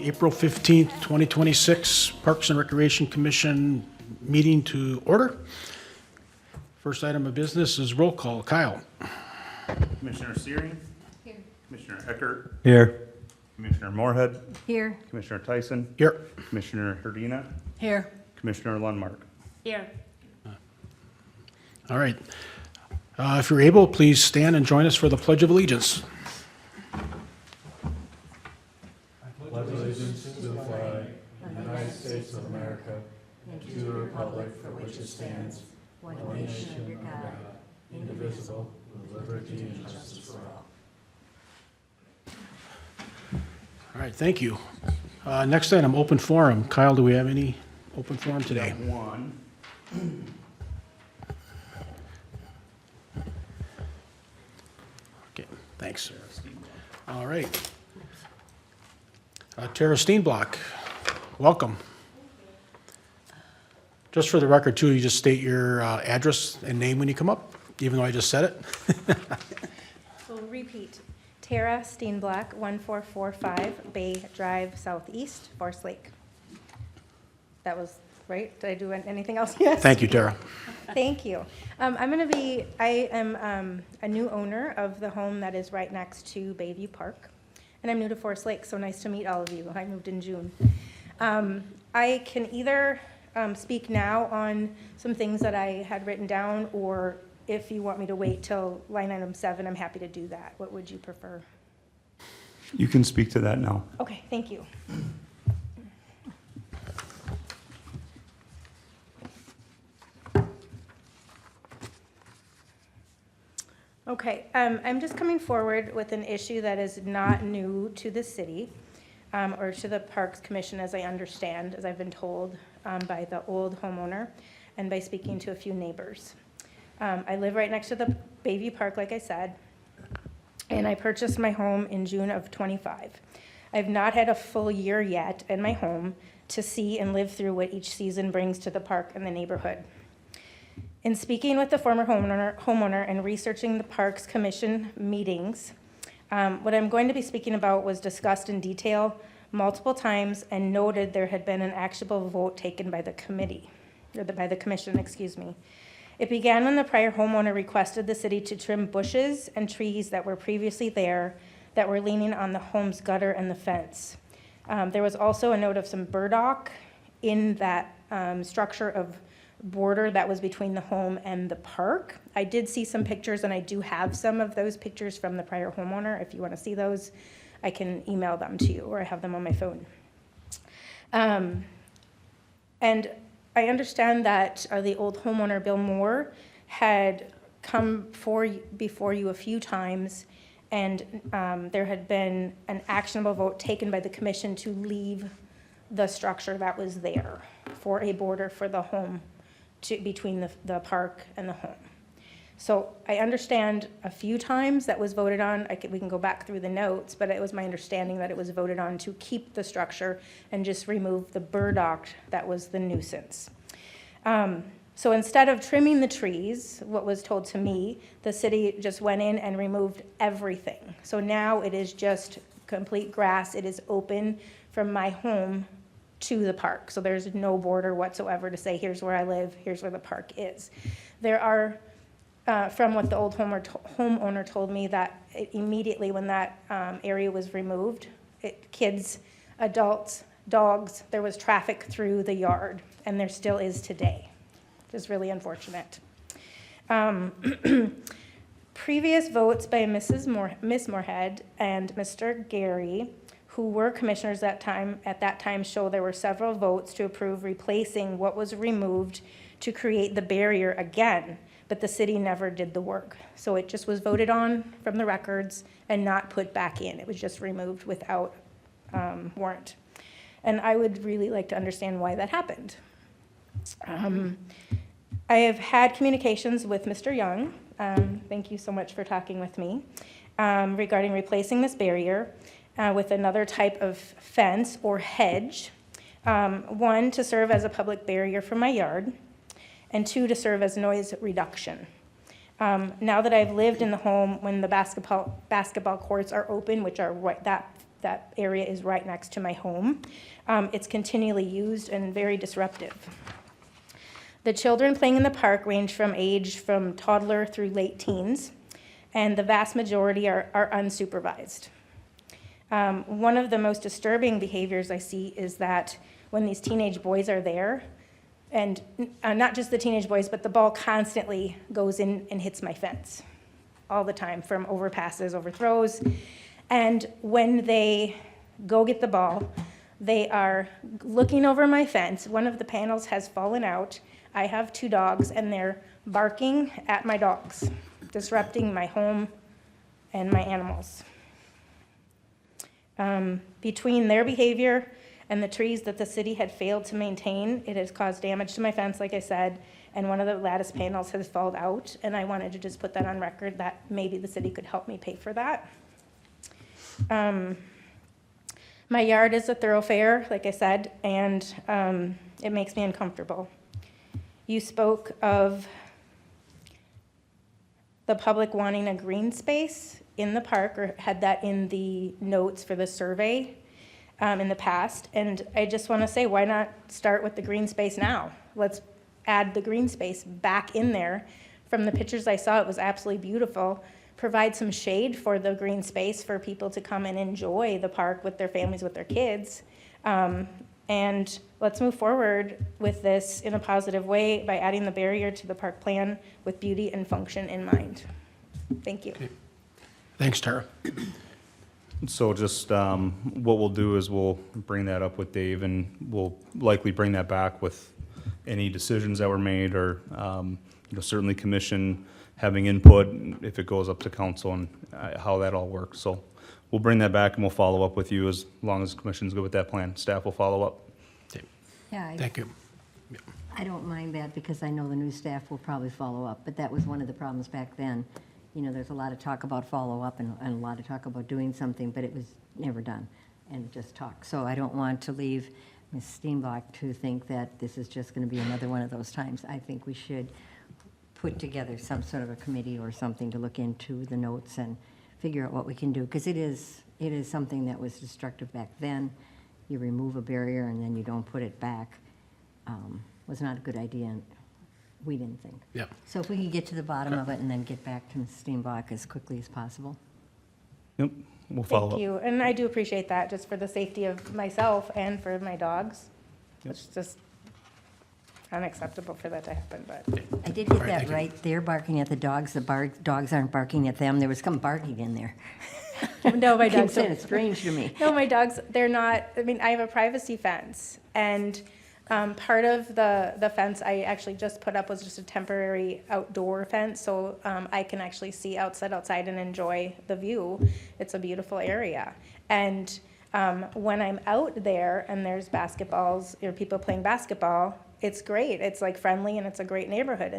April 15th, 2026 Parks and Recreation Commission meeting to order. First item of business is roll call. Kyle. Commissioner Searing. Here. Commissioner Eckert. Here. Commissioner Moorhead. Here. Commissioner Tyson. Here. Commissioner Herdina. Here. Commissioner Lundmark. Here. All right. If you're able, please stand and join us for the Pledge of Allegiance. Pledge allegiance to the flag of the United States of America and to the republic for which it stands, one nation under God, indivisible, with liberty and justice for all. All right, thank you. Next item, open forum. Kyle, do we have any open forum today? One. Okay, thanks. All right. Tara Steenblock, welcome. Just for the record, too, you just state your address and name when you come up, even though I just said it. We'll repeat. Tara Steenblock, 1445 Bay Drive Southeast, Forest Lake. That was right? Did I do anything else? Yes. Thank you, Tara. Thank you. I am a new owner of the home that is right next to Bayview Park, and I'm new to Forest Lake, so nice to meet all of you. I moved in June. I can either speak now on some things that I had written down, or if you want me to wait till line item 7, I'm happy to do that. What would you prefer? You can speak to that now. Okay, thank you. Okay, I'm just coming forward with an issue that is not new to the city or to the Parks Commission, as I understand, as I've been told by the old homeowner and by speaking to a few neighbors. I live right next to the Bayview Park, like I said, and I purchased my home in June of 25. I've not had a full year yet in my home to see and live through what each season brings to the park and the neighborhood. In speaking with the former homeowner and researching the Parks Commission meetings, what I'm going to be speaking about was discussed in detail multiple times and noted there had been an actionable vote taken by the committee, or by the commission, excuse me. It began when the prior homeowner requested the city to trim bushes and trees that were previously there that were leaning on the home's gutter and the fence. There was also a note of some burdock in that structure of border that was between the home and the park. I did see some pictures, and I do have some of those pictures from the prior homeowner. If you want to see those, I can email them to you, or I have them on my phone. And I understand that the old homeowner, Bill Moore, had come before you a few times, and there had been an actionable vote taken by the commission to leave the structure that was there for a border for the home between the park and the home. So I understand a few times that was voted on. We can go back through the notes, but it was my understanding that it was voted on to keep the structure and just remove the burdock that was the nuisance. So instead of trimming the trees, what was told to me, the city just went in and removed everything. So now it is just complete grass. It is open from my home to the park. So there's no border whatsoever to say, here's where I live, here's where the park is. There are, from what the old homeowner told me, that immediately when that area was removed, kids, adults, dogs, there was traffic through the yard, and there still is today, which is really unfortunate. Previous votes by Miss Moorhead and Mr. Gary, who were commissioners at that time, show there were several votes to approve replacing what was removed to create the barrier again, but the city never did the work. So it just was voted on from the records and not put back in. It was just removed without warrant. And I would really like to understand why that happened. I have had communications with Mr. Young. Thank you so much for talking with me regarding replacing this barrier with another type of fence or hedge. One, to serve as a public barrier for my yard, and 2, to serve as noise reduction. Now that I've lived in the home when the basketball courts are open, which are right, that That area is right next to my home. It's continually used and very disruptive. The children playing in the park range from toddler through late teens, and the vast majority are unsupervised. One of the most disturbing behaviors I see is that when these teenage boys are there, and not just the teenage boys, but the ball constantly goes in and hits my fence all the time, from overpasses, overthrows. And when they go get the ball, they are looking over my fence. One of the panels has fallen out. I have 2 dogs, and they're barking at my dogs, disrupting my home and my animals. Between their behavior and the trees that the city had failed to maintain, it has caused damage to my fence, like I said, and one of the lattice panels has fallen out, and I wanted to just put that on record that maybe the city could help me pay for that. My yard is a thoroughfare, like I said, and it makes me uncomfortable. You spoke of the public wanting a green space in the park, or had that in the notes for the survey in the past. And I just want to say, why not start with the green space now? Let's add the green space back in there. From the pictures I saw, it was absolutely beautiful. Provide some shade for the green space for people to come and enjoy the park with their families, with their kids. And let's move forward with this in a positive way by adding the barrier to the park plan with beauty and function in mind. Thank you. Okay. Thanks, Tara. So just, what we'll do is we'll bring that up with Dave, and we'll likely bring that back with any decisions that were made, or, certainly commission having input if it goes up to council, and how that all works. So we'll bring that back, and we'll follow up with you as long as the commission's good with that plan. Staff will follow up. Yeah, Thank you. I don't mind that because I know the new staff will probably follow up, but that was one of the problems back then. There's a lot of talk about follow-up and a lot of talk about doing something, but it was never done, and just talk. So I don't want to leave Ms. Steenbach to think that this is just going to be another one of those times. I think we should put together some sort of a committee or something to look into the notes and figure out what we can do, because it is something that was destructive back then. You remove a barrier and then you don't put it back. Was not a good idea, and we didn't think. Yeah. So if we could get to the bottom of it and then get back to Ms. Steenbach as quickly as possible. Yep, we'll follow up. Thank you, and I do appreciate that, just for the safety of myself and for my dogs. Yep. It's just unacceptable for that to happen, but. I did All get right, that thank you. right. They're barking at the dogs. The dogs aren't barking at them. There was some barking in there. No, my dogs Saying don't. it's strange to me. No, my dogs, they're not, I have a privacy fence, and part of the fence I actually just put up was just a temporary outdoor fence, so I can actually see outside and enjoy the view. It's a beautiful area. And when I'm out there and there's basketballs, or people playing basketball, it's great. It's like friendly, and it's a great neighborhood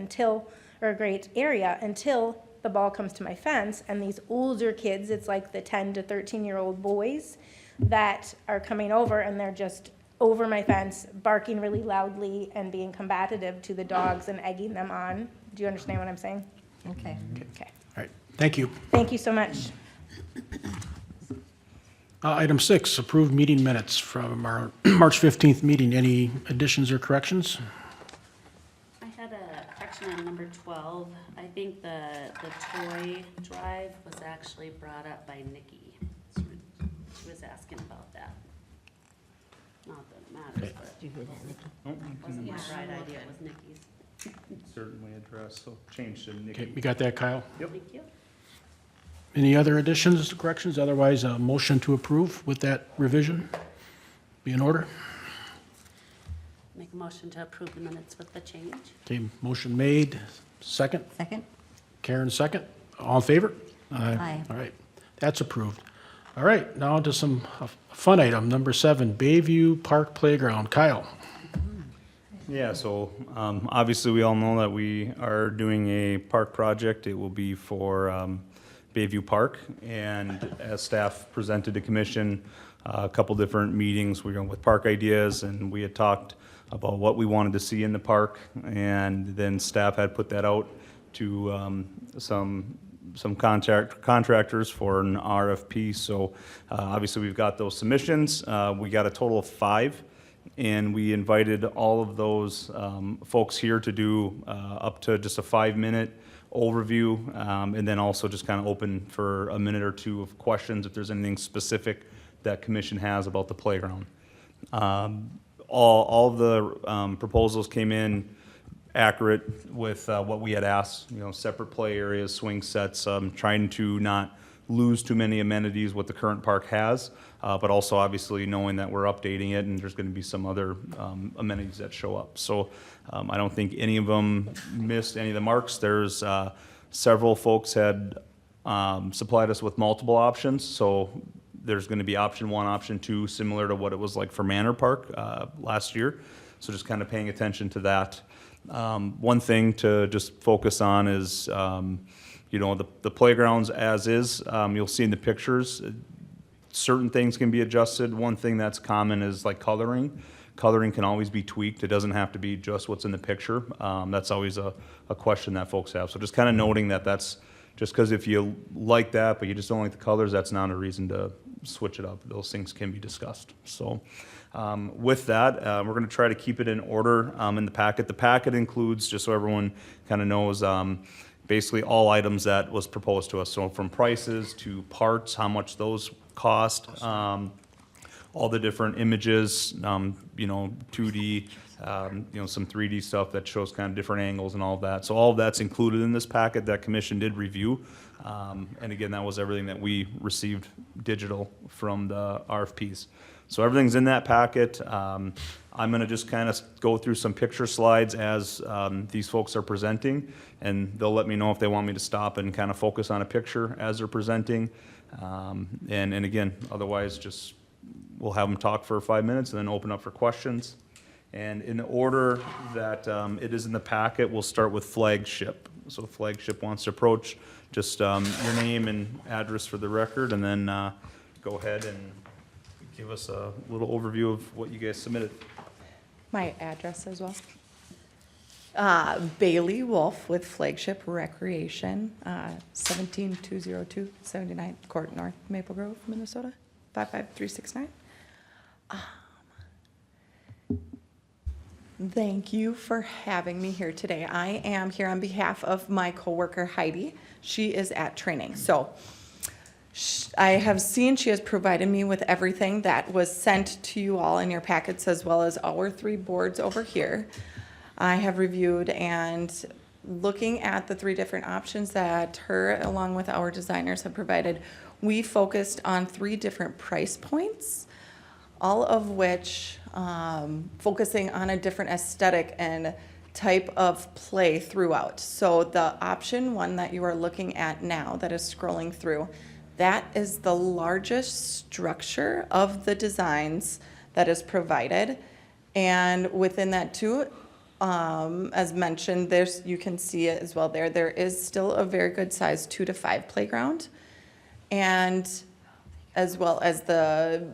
or a great area until the ball comes to my fence, and these older kids, it's like the 10 to 13-year-old boys that are coming over, and they're just over my fence, barking really loudly and being combative to the dogs and egging them on. Do you understand what I'm saying? Okay. Okay. All right, thank you. Thank you so much. Item 6, approved meeting minutes from our March 15th meeting. Any additions or corrections? I had a correction on number 12. I think the toy drive was actually brought up by Nikki. She was asking about that. Not that it matters, but Did you hear that, Nikki? it wasn't my right idea, it was Nikki's. Certainly address, so change to Okay, Nikki. we got that, Kyle? Thank you. Any other additions or corrections? Otherwise, a motion to approve with that revision be in order? Make a motion to approve the minutes with the change. Okay, motion made. Second? Second? Karen, second. All in favor? Aye. All right, that's approved. All right, now to some fun item, number 7, Bayview Park Playground. Kyle? Yeah, so, obviously, we all know that we are doing a park project. It will be for, Bayview Park, and as staff presented to commission, a couple different meetings, we were with Park Ideas, and we had talked about what we wanted to see in the park, and then staff had put that out to, some some contractors for an RFP. So obviously, we've got those submissions. We got a total of 5, and we invited all of those folks here to do up to just a 5-minute overview, and then also just kind of open for a minute or two of questions if there's anything specific that commission has about the playground. All of the proposals came in accurate with what we had asked, separate play areas, swing sets, trying to not lose too many amenities what the current park has, but also obviously knowing that we're updating it and there's going to be some other amenities that show up. So I don't think any of them missed any of the marks. There's several folks had supplied us with multiple options, so there's going to be option 1, option 2, similar to what it was like for Manor Park last year. So just kind of paying attention to that. One thing to just focus on is, the playgrounds as is. You'll see in the pictures, certain things can be adjusted. One thing that's common is like coloring. Coloring can always be tweaked. It doesn't have to be just what's in the picture. That's always a question that folks have. So just kind of noting that that's just because if you like that, but you just don't like the colors, that's not a reason to switch it up. Those things can be discussed. So with that, we're going to try to keep it in order in the packet. The packet includes, just so everyone kind of knows, basically all items that was proposed to us. So from prices to parts, how much those cost, all the different images, 2D, some 3D stuff that shows kind of different angles and all of that. So all of that's included in this packet that commission did review. And again, that was everything that we received digital from the RFPs. So everything's in that packet. I'm going to just kind of go through some picture slides as these folks are presenting, and they'll let me know if they want me to stop and kind of focus on a picture as they're presenting. And again, otherwise, just we'll have them talk for 5 minutes and then open up for questions. And in the order that it is in the packet, we'll start with flagship. So flagship wants to approach, just your name and address for the record, and then go ahead and give us a little overview of what you guys submitted. My address as well. Bailey Wolf with Flagship Recreation, 17202 79th Court North, Maple Grove, Minnesota, 55369. Thank you for having me here today. I am here on behalf of my coworker Heidi. She is at training. So I have seen she has provided me with everything that was sent to you all in your packets, as well as our 3 boards over here. I have reviewed and looking at the 3 different options that her, along with our designers, have provided, we focused on 3 different price points, all of which focusing on a different aesthetic and type of play throughout. So the option 1 that you are looking at now that is scrolling through, that is the largest structure of the designs that is provided. And within that too, as mentioned, you can see it as well there. There is still a very good size 2 to 5 playground, and as well as the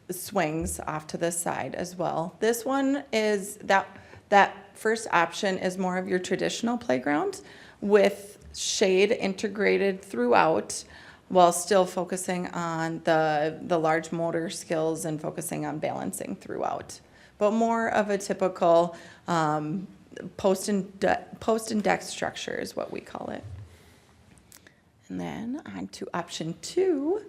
swings off to the side as well. This one is that first option is more of your traditional playground with shade integrated throughout, while still focusing on the large motor skills and focusing on balancing throughout. But more of a typical post and deck structure is what we call it. And then on to option 2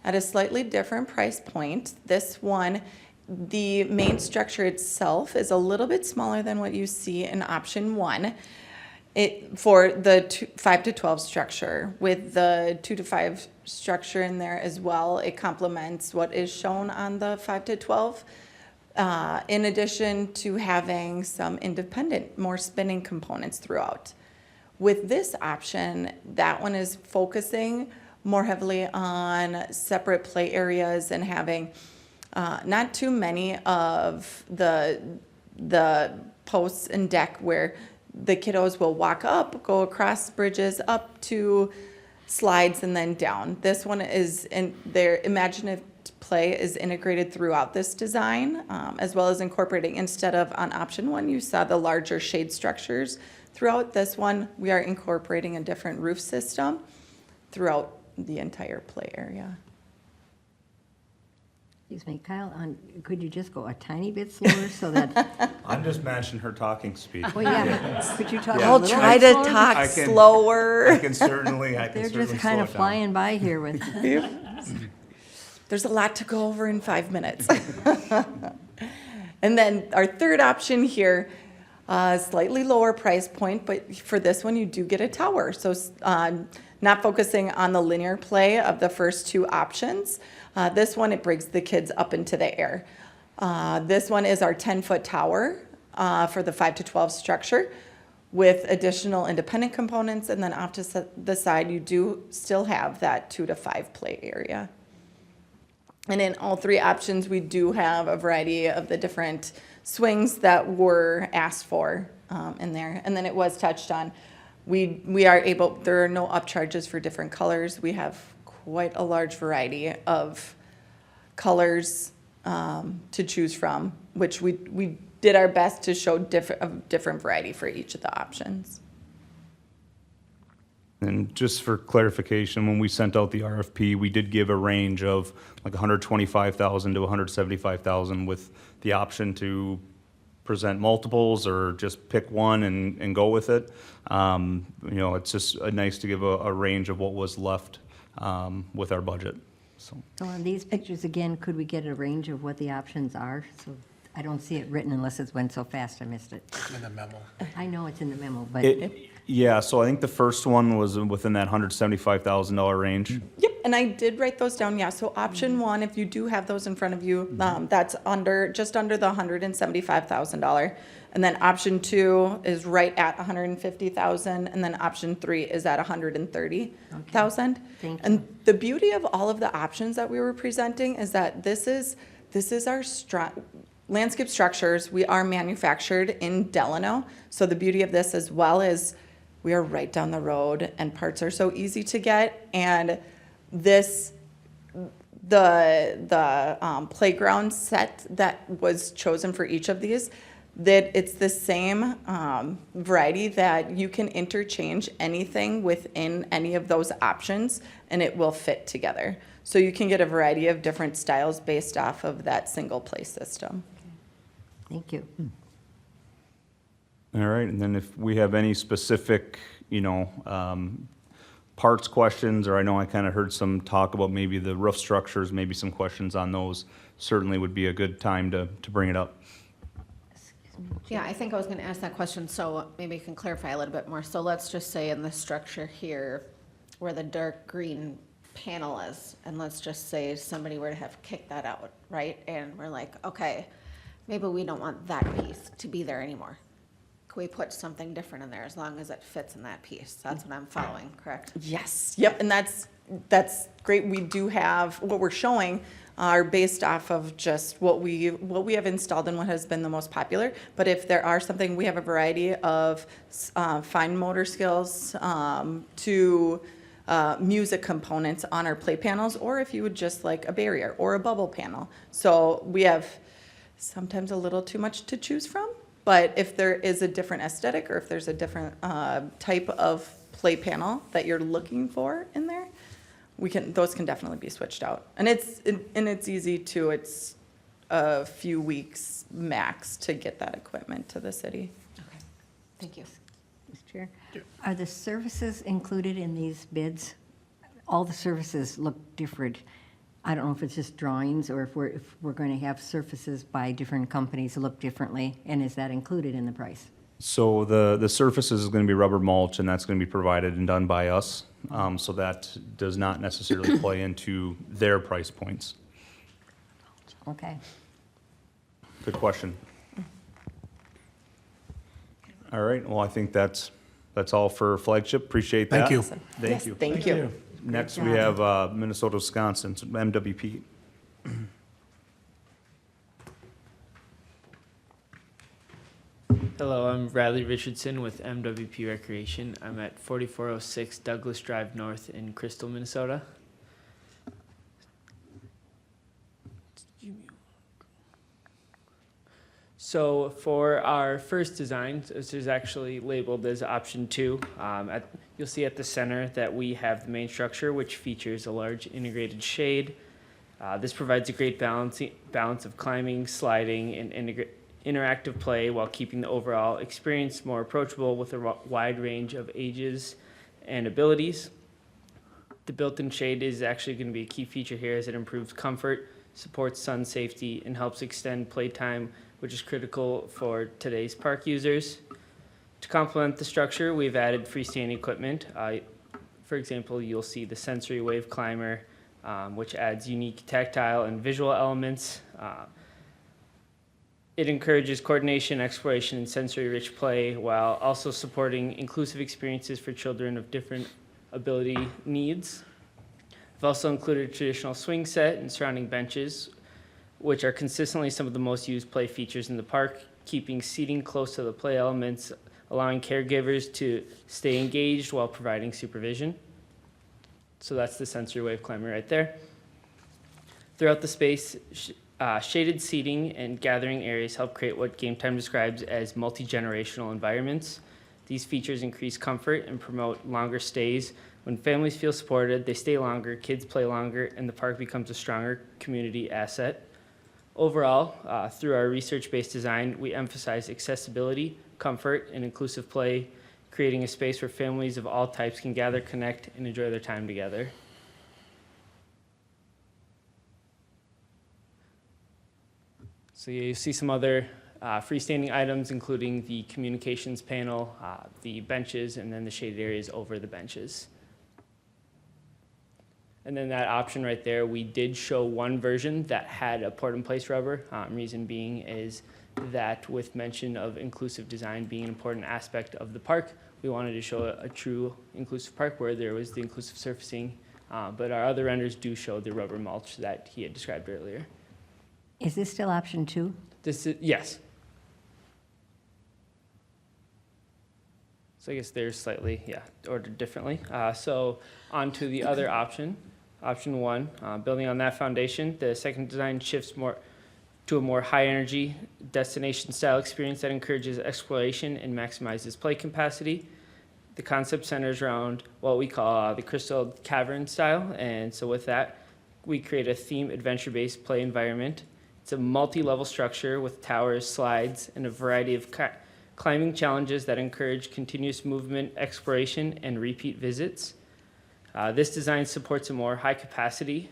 at a slightly different price point. This one, the main structure itself is a little bit smaller than what you see in option 1. For the 5 to 12 structure, with the 2 to 5 structure in there as well, it complements what is shown on the 5 to 12. In addition to having some independent, more spinning components throughout. With this option, that one is focusing more heavily on separate play areas and having not too many of the posts and deck where the kiddos will walk up, go across bridges, up to slides, and then down. This one is in their imaginative play is integrated throughout this design, as well as incorporating, instead of on option one, you saw the larger shade structures. Throughout this one, we are incorporating a different roof system throughout the entire play area. Excuse me, Kyle, could you just go a tiny bit slower so that, I'm just matching her talking speed. well, yeah, could you talk a Yeah. little I'll try bit to slower? talk I can- slower. I can certainly They're slow just it kind of down. flying by here with, There's a lot to go over in 5 minutes. And then our third option here, slightly lower price point, but for this one, you do get a tower. So not focusing on the linear play of the first two options. This one, it brings the kids up into the air. This one is our 10-foot tower for the 5 to 12 structure with additional independent components. And then off to the side, you do still have that 2 to 5 play area. And in all three options, we do have a variety of the different swings that were asked for in there. And then it was touched on. We are able, there are no upcharges for different colors. We have quite a large variety of colors to choose from, which we did our best to show different variety for each of the options. And just for clarification, when we sent out the RFP, we did give a range of like 125,000 to 175,000 with the option to present multiples or just pick one and go with it. You know, it's just nice to give a range of what was left with our budget. So on these pictures again, could we get a range of what the options are? So I don't see it written unless it went so fast I missed it. In the memo. I know it's in the memo, but. Yeah, so I think the first one was within that $175,000 range. Yep, and I did write those down, yeah. So option one, if you do have those in front of you, that's just under the $175,000. And then option two is right at $150,000, and then option three is at $130,000. Thank you. And the beauty of all of the options that we were presenting is that this is our landscape structures. We are manufactured in Delano, so the beauty of this as well is we are right down the road and parts are so easy to get. And the playground set that was chosen for each of these, that it's the same variety that you can interchange anything within any of those options and it will fit together. So you can get a variety of different styles based off of that single play system. Thank you. All right, and then if we have any specific, parts questions, or I know I kind of heard some talk about maybe the roof structures, maybe some questions on those, certainly would be a good time to bring it up. Yeah, I think I was going to ask that question, so maybe you can clarify a little bit more. So let's just say in the structure here, where the dark green panel is, and let's just say somebody were to have kicked that out, right? And we're like, okay, maybe we don't want that piece to be there anymore. Can we put something different in there as long as it fits in that piece? That's what I'm following, correct? Yes, yep, and that's great. We do have, what we're showing are based off of just what we have installed and what has been the most popular. But if there are something, we have a variety of fine motor skills to music components on our play panels, or if you would just like a barrier or a bubble panel. So we have sometimes a little too much to choose from, but if there is a different aesthetic or if there's a different type of play panel that you're looking for in there, those can definitely be switched out. And it's easy too. It's a few weeks max to get that equipment to the city. Okay, thank you. Mr. Chair, are the services included in these bids? All the services look different. I don't know if it's just drawings or if we're going to have surfaces by different companies look differently, and is that included in the price? So the surfaces is going to be rubber mulch, and that's going to be provided and done by us. So that does not necessarily play into their price points. Okay. Good question. All right, well, I think that's all for flagship. Appreciate that. Thank you. Thank Yes, you. thank you. Next, we have Minnesota, Wisconsin, MWP. Hello, I'm Riley Richardson with MWP Recreation. I'm at 4406 Douglas Drive North in Crystal, Minnesota. So for our first design, this is actually labeled as option 2. You'll see at the center that we have the main structure, which features a large integrated shade. This provides a great balance of climbing, sliding, and interactive play while keeping the overall experience more approachable with a wide range of ages and abilities. The built-in shade is actually going to be a key feature here as it improves comfort, supports sun safety, and helps extend playtime, which is critical for today's park users. To complement the structure, we've added freestanding equipment. For example, you'll see the sensory wave climber, which adds unique tactile and visual elements. It encourages coordination, exploration, and sensory-rich play while also supporting inclusive experiences for children of different ability needs. I've also included a traditional swing set and surrounding benches, which are consistently some of the most used play features in the park, keeping seating close to the play elements, allowing caregivers to stay engaged while providing supervision. So that's the sensory wave climber right there. Throughout the space, shaded seating and gathering areas help create what Game Time describes as multi-generational environments. These features increase comfort and promote longer stays. When families feel supported, they stay longer, kids play longer, and the park becomes a stronger community asset. Overall, through our research-based design, we emphasize accessibility, comfort, and inclusive play, creating a space where families of all types can gather, connect, and enjoy their time together. So you see some other freestanding items, including the communications panel, the benches, and then the shaded areas over the benches. And then that option right there, we did show one version that had a port-in-place rubber. Reason being is that with mention of inclusive design being an important aspect of the park, we wanted to show a true inclusive park where there was the inclusive surfacing. But our other renders do show the rubber mulch that he had described earlier. Is this still option 2? This is, yes. So I guess they're slightly, ordered differently. So on to the other option, option 1. Building on that foundation, the second design shifts more to a more high-energy destination-style experience that encourages exploration and maximizes play capacity. The concept centers around what we call the Crystal Cavern style, and so with that, we create a theme adventure-based play environment. It's a multi-level structure with towers, slides, and a variety of climbing challenges that encourage continuous movement, exploration, and repeat visits. This design supports a more high capacity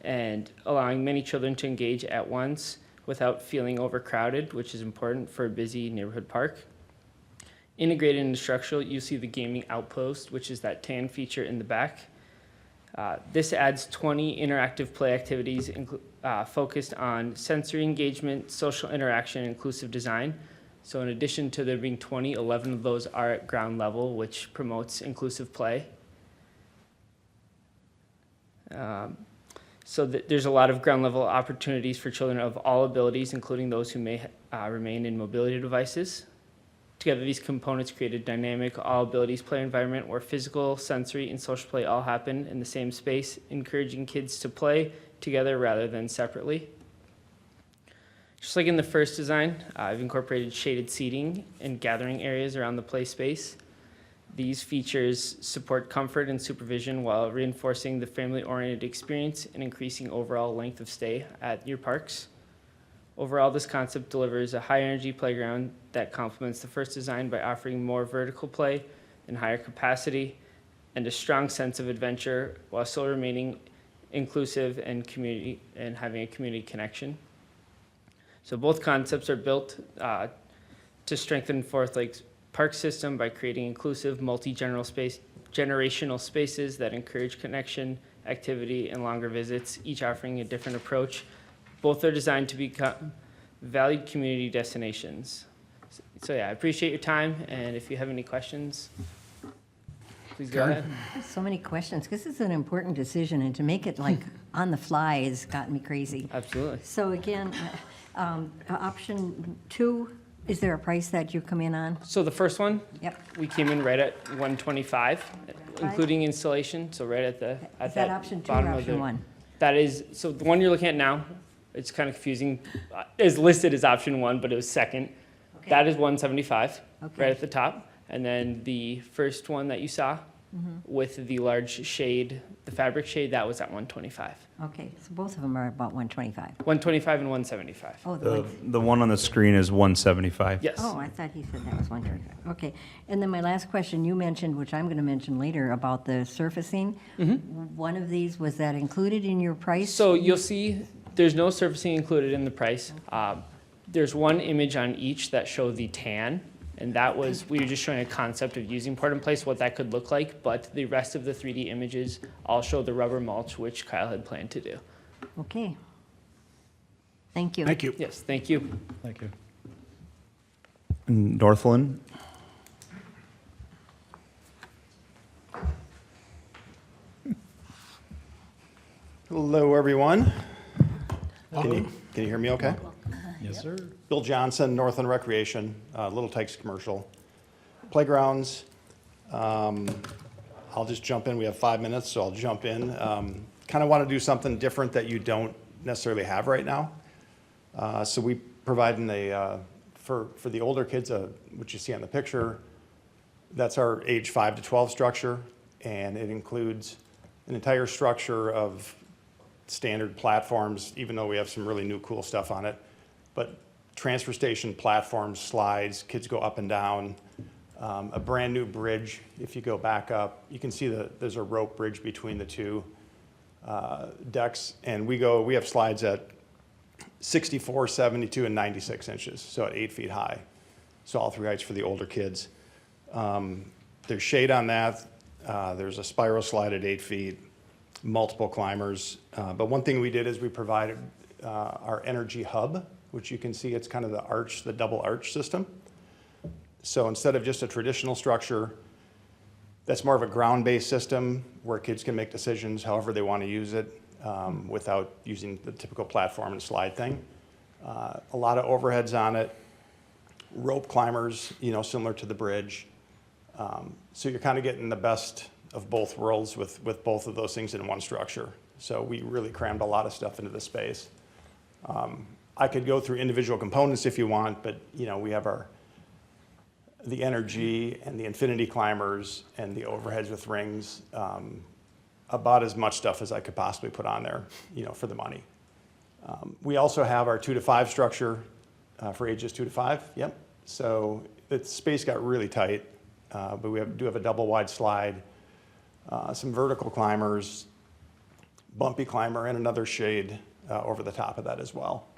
and allowing many children to engage at once without feeling overcrowded, which is important for a busy neighborhood park. Integrated in the structure, you see the gaming outpost, which is that tan feature in the back. This adds 20 interactive play activities focused on sensory engagement, social interaction, and inclusive design. So in addition to there being 20, 11 of those are at ground level, which promotes inclusive play. There's a lot of ground level opportunities for children of all abilities, including those who may remain in mobility devices. Together, these components create a dynamic, all abilities play environment where physical, sensory, and social play all happen in the same space, encouraging kids to play together rather than separately. Just like in the first design, I've incorporated shaded seating and gathering areas around the play space. These features support comfort and supervision while reinforcing the family-oriented experience and increasing overall length of stay at your parks. Overall, this concept delivers a high-energy playground that complements the first design by offering more vertical play and higher capacity and a strong sense of adventure while still remaining inclusive and community and having a community connection. So both concepts are built to strengthen Forth Lake's park system by creating inclusive multi-generational spaces that encourage connection, activity, and longer visits, each offering a different approach. Both are designed to become valued community destinations. So I appreciate your time, and if you have any questions, please go ahead. So many questions, because this is an important decision, and to make it like on the fly has gotten me crazy. Absolutely. So again, option 2, is there a price that you come in on? So the first one, Yep. we came in right at $125, including installation, so right at the Is that option 2 or bottom of option the- 1? That is, so the one you're looking at now It's kind of confusing. It's listed as option 1, but it was second. Okay. That is 175, Okay. right at the top. And then the first one that you saw with the large shade, the fabric shade, that was at 125. Okay, so both of them are about 125. 125 and 175. Oh, the The, one, the one on the screen is 175. Yes. oh, I thought he said that was 125. Okay, and then my last question, you mentioned, which I'm going to mention later, about the surfacing. One of these, was that included in your price? So you'll see there's no surfacing included in the price. There's one image on each that show the tan, and that was, we were just showing a concept of using pour in place, what that could look like, but the rest of the 3D images all show the rubber mulch, which Kyle had planned to do. Okay. Thank you. Thank you. Yes, thank you. Thank you. Northland? Hello, everyone. Can you hear me okay? Yes, sir. Bill Johnson, Northland Recreation, Little Tykes Commercial. Playgrounds, I'll just jump in. We have 5 minutes, so I'll jump in. Kind of want to do something different that you don't necessarily have right now. So we providing for the older kids, which you see on the picture, that's our age 5 to 12 structure, and it includes an entire structure of standard platforms, even though we have some really new cool stuff on it. But transfer station platforms, slides, kids go up and down. A brand new bridge, if you go back up, you can see there's a rope bridge between the two decks. And we have slides at 64, 72, and 96 inches, so at 8 feet high. So all 3 heights for the older kids. There's shade on that. There's a spiral slide at 8 feet, multiple climbers. But one thing we did is we provided our energy hub, which you can see it's kind of the double arch system. So instead of just a traditional structure, that's more of a ground-based system where kids can make decisions however they want to use it without using the typical platform and slide thing. A lot of overheads on it, rope climbers, similar to the bridge. So you're kind of getting the best of both worlds with both of those things in one structure. So we really crammed a lot of stuff into the space. I could go through individual components if you want, but we have the energy and the infinity climbers and the overheads with rings, about as much stuff as I could possibly put on there, for the money. We also have our 2 to 5 structure for ages 2 to 5. Yep. So the space got really tight, but we do have a double wide slide, some vertical climbers, bumpy climber, and another shade over the top of that as well.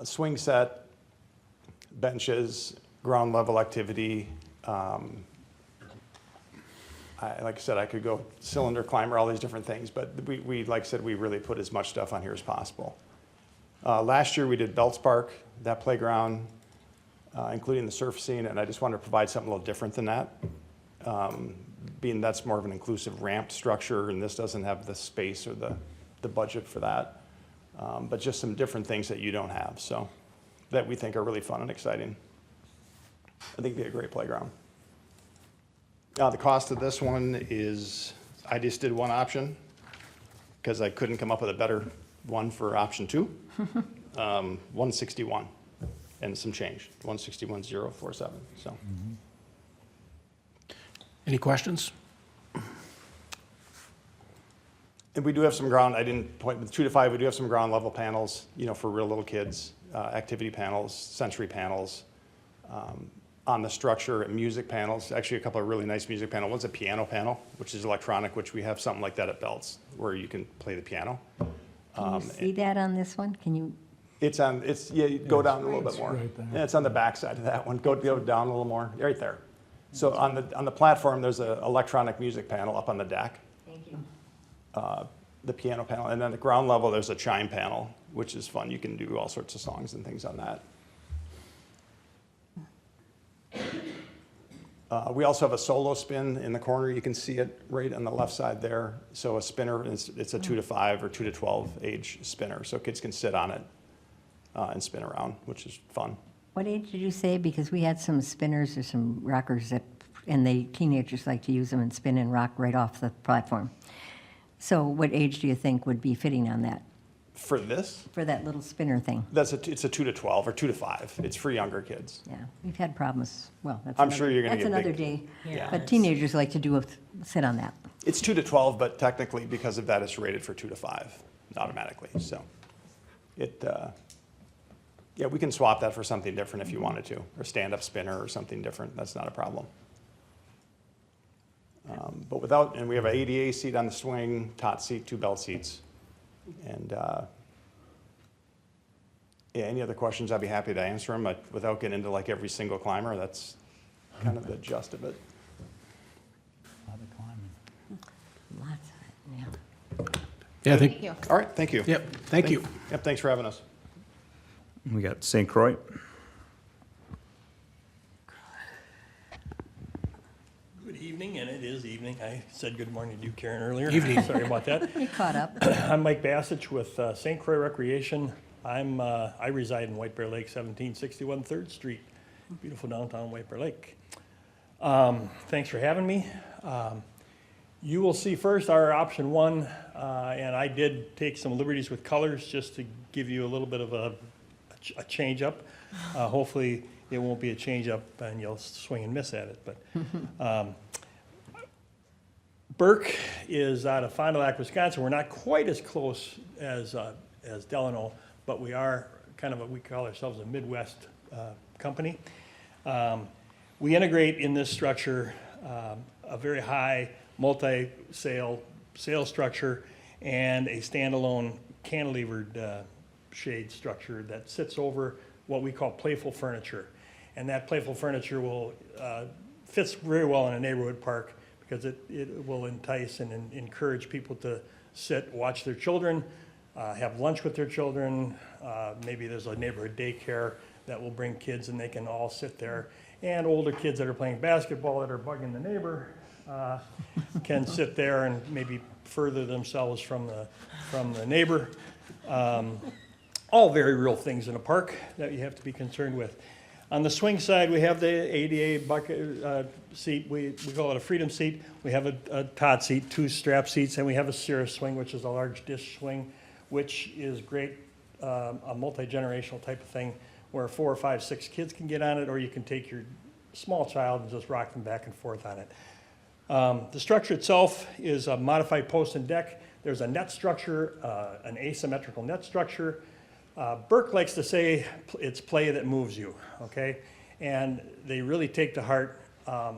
Swing set, benches, ground level activity. Like I said, I could go cylinder climber, all these different things, but we like I said, we really put as much stuff on here as possible. Last year we did Belts Park, that playground, including the surfacing, and I just wanted to provide something a little different than that. Being that's more of an inclusive ramp structure, and this doesn't have the space or the budget for that. But just some different things that you don't have, so that we think are really fun and exciting. I think it'd be a great playground. The cost of this one is, I just did one option because I couldn't come up with a better one for option 2. 161 and some change, 161,047. So. Any questions? And we do have some ground, I didn't point, with 2 to 5, we do have some ground level panels, for real little kids, activity panels, sensory panels, on the structure, music panels, actually a couple of really nice music panels. One's a piano panel, which is electronic, which we have something like that at Belts, where you can play the piano. Can you see that on this one? Can you? You go down a little bit more. right there. Yeah, it's on the back side of that one. Go down a little more, right there. So on the platform, there's an electronic music panel up on the deck. Thank you. The piano panel, and then the ground level, there's a chime panel, which is fun. You can do all sorts of songs and things on that. We also have a solo spin in the corner. You can see it right on the left side there. So a spinner, it's a 2 to 5 or 2 to 12 age spinner, so kids can sit on it and spin around, which is fun. What age did you say? Because we had some spinners or some rockers and teenagers like to use them and spin and rock right off the platform. So what age do you think would be fitting on that? For this, for that little spinner thing. it's a 2 to 12 or 2 to 5. It's for younger kids. Yeah, we've had problems, well, that's I'm sure you're gonna that's get another big- day. Yeah. But teenagers like to sit on that. It's 2 to 12, but technically because of that, it's rated for 2 to 5 automatically, so. Yeah, we can swap that for something different if you wanted to, or stand-up spinner or something different, that's not a problem. But and we have an ADA seat on the swing, tot seat, 2 belt seats. And, yeah, any other questions, I'd be happy to answer them, but without getting into like every single climber, that's kind of the gist of it. Lots of it, yeah. Yeah, I think, Thank you. All right, thank you. yep, thank you. Yep, thanks for having us. We got St. Croix. Good evening, and it is evening. I said good morning to you, Karen, earlier. Evening. Sorry about that. You caught up. I'm Mike Bassich with St. Croix Recreation. I reside in White Bear Lake, 1761 3rd Street, beautiful downtown White Bear Lake. Thanks for having me. You will see first our option 1, and I did take some liberties with colors just to give you a little bit of a change up. Hopefully it won't be a change up and you'll swing and miss at it. But Burke is out of Fond du Lac, Wisconsin. We're not quite as close as Delano, but we are kind of we call ourselves a Midwest company. We integrate in this structure a very high multi-sail structure and a standalone cantilevered shade structure that sits over what we call playful furniture. And that playful furniture will fits very well in a neighborhood park because it will entice and encourage people to sit, watch their children, have lunch with their children. Maybe there's a neighborhood daycare that will bring kids and they can all sit there. And older kids that are playing basketball that are bugging the neighbor can sit there and maybe further themselves from the neighbor. All very real things in a park that you have to be concerned with. On the swing side, we have the ADA bucket seat. We call it a freedom seat. We have a tot seat, 2 strap seats, and we have a Cirrus swing, which is a large dish swing, which is great, a multi-generational type of thing where 4 or 5, 6 kids can get on it, or you can take your small child and just rock them back and forth on it. The structure itself is a modified post and deck. There's a net structure, an asymmetrical net structure. Burke likes to say it's play that moves you, okay? And they really take to heart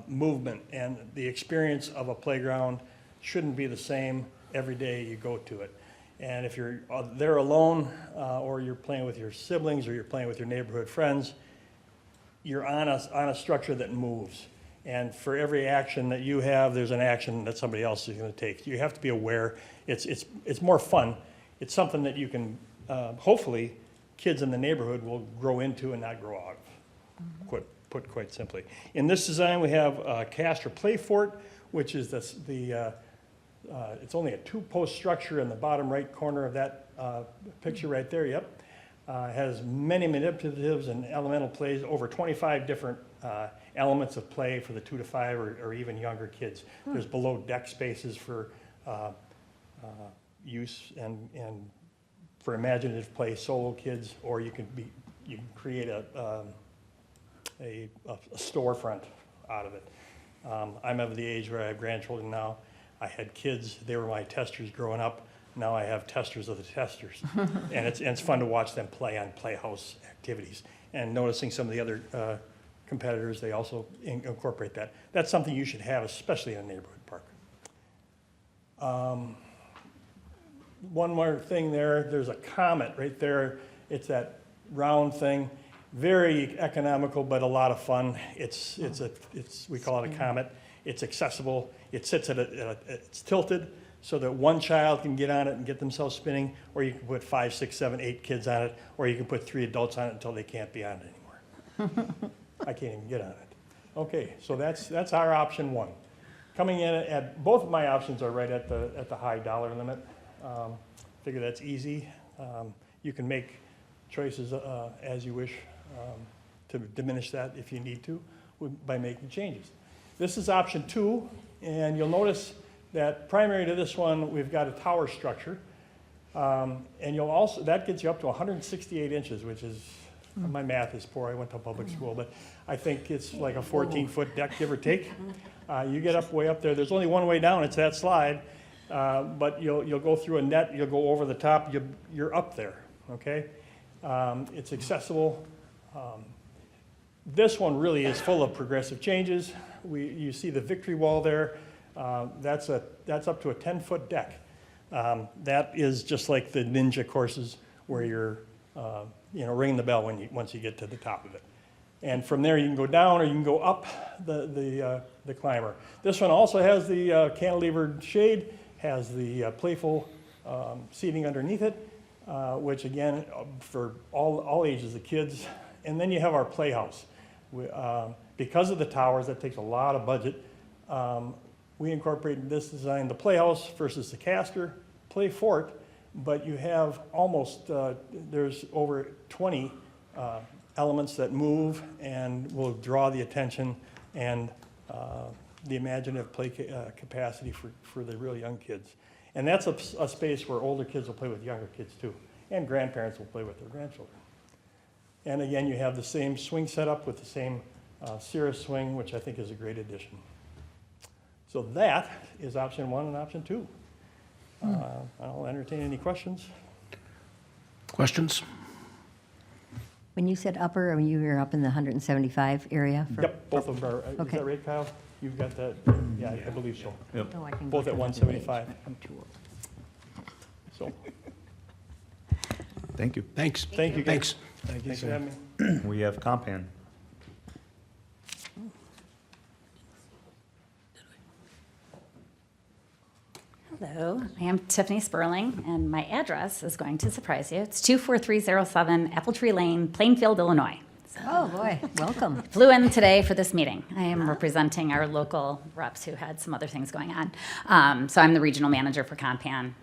movement, and the experience of a playground shouldn't be the same every day you go to it. And if you're there alone, or you're playing with your siblings, or you're playing with your neighborhood friends, you're on a structure that moves. And for every action that you have, there's an action that somebody else is going to take. You have to be aware. It's more fun. It's something that you can, hopefully, kids in the neighborhood will grow into and not grow out of, put quite simply. In this design, we have a cast or play fort, which is it's only a 2-post structure in the bottom right corner of that picture right there, yep. Has many manipulatives and elemental plays, over 25 different elements of play for the 2 to 5 or even younger kids. There's below deck spaces for use and for imaginative play, solo kids, or you can create a storefront out of it. I'm of the age where I have grandchildren now. I had kids, they were my testers growing up. Now I have testers of the testers. And it's fun to watch them play on playhouse activities. And noticing some of the other competitors, they also incorporate that. That's something you should have, especially in a neighborhood park. One more thing there's a comet right there. It's that round thing. Very economical, but a lot of fun. We call it a comet. It's accessible. It sits it's tilted so that one child can get on it and get themselves spinning, or you can put 5, 6, 7, 8 kids on it, or you can put 3 adults on it until they can't be on it anymore. I can't even get on it. Okay, so that's our option 1. Coming in at both of my options are right at the high dollar limit. Figure that's easy. You can make choices as you wish to diminish that if you need to by making changes. This is option 2, and you'll notice that primary to this one, we've got a tower structure. And you'll also, that gets you up to 168 inches, which is, my math is poor, I went to public school, but I think it's like a 14-foot deck, give or take. You get up, way up there, there's only one way down, it's that slide, but you'll go through a net, you'll go over the top, you're up there, okay? It's accessible. This one really is full of progressive changes. You see the victory wall there, that's up to a 10-foot deck. That is just like the ninja courses where you're, ringing the bell once you get to the top of it. And from there, you can go down or you can go up the climber. This one also has the cantilevered shade, has the playful seating underneath it, which again, for all ages of kids. And then you have our playhouse. Because of the towers, that takes a lot of budget. We incorporated this design, the playhouse versus the caster, play fort, but you have almost, there's over 20 elements that move and will draw the attention and the imaginative play capacity for the real young kids. And that's a space where older kids will play with younger kids too, and grandparents will play with their grandchildren. And again, you have the same swing setup with the same cirrus swing, which I think is a great addition. So that is option 1 and option 2. I'll entertain any questions. Questions? When you said upper, you were up in the 175 area? For, Yep, both of them are, is Okay. that right, Kyle? You've got that, yeah, I believe so. Yep. Oh, I can Both go at to 175. I'm too old. So, Thank you. Thanks. thank you, guys. Thanks. Thanks for having me. We have Compan. Hello, I am Tiffany Sperling, and my address is going to surprise you. It's 24307 Apple Tree Lane, Plainfield, Illinois. Oh, boy, welcome. Flew in today for this meeting. I am representing our local reps who had some other things going on. So I'm the regional manager for Compan.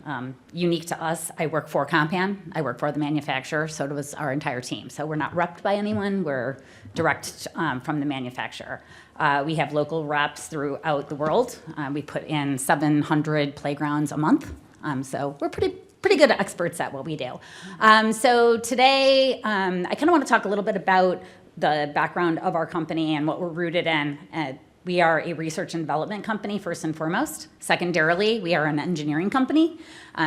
Unique to us, I work for Compan. I work for the manufacturer, so does our entire team. So we're not repped by anyone, we're direct from the manufacturer. We have local reps throughout the world. We put in 700 playgrounds a month. So we're pretty good experts at what we do. So today, I kind of want to talk a little bit about the background of our company and what we're rooted in. We are a research and development company, first and foremost. Secondarily, we are an engineering company.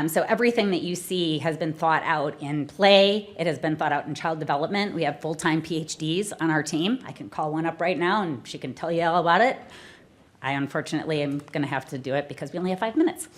So everything that you see has been thought out in play. It has been thought out in child development. We have full-time PhDs on our team. I can call one up right now and she can tell you all about it. I unfortunately am going to have to do it because we only have 5 minutes.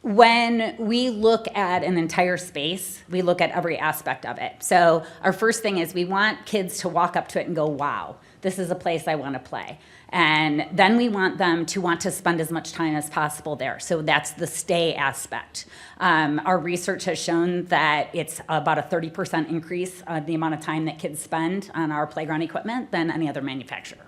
When we look at an entire space, we look at every aspect of it. So our first thing is we want kids to walk up to it and go, wow, this is a place I want to play. And then we want them to want to spend as much time as possible there. So that's the stay aspect. Our research has shown that it's about a 30% increase the amount of time that kids spend on our playground equipment than any other manufacturer.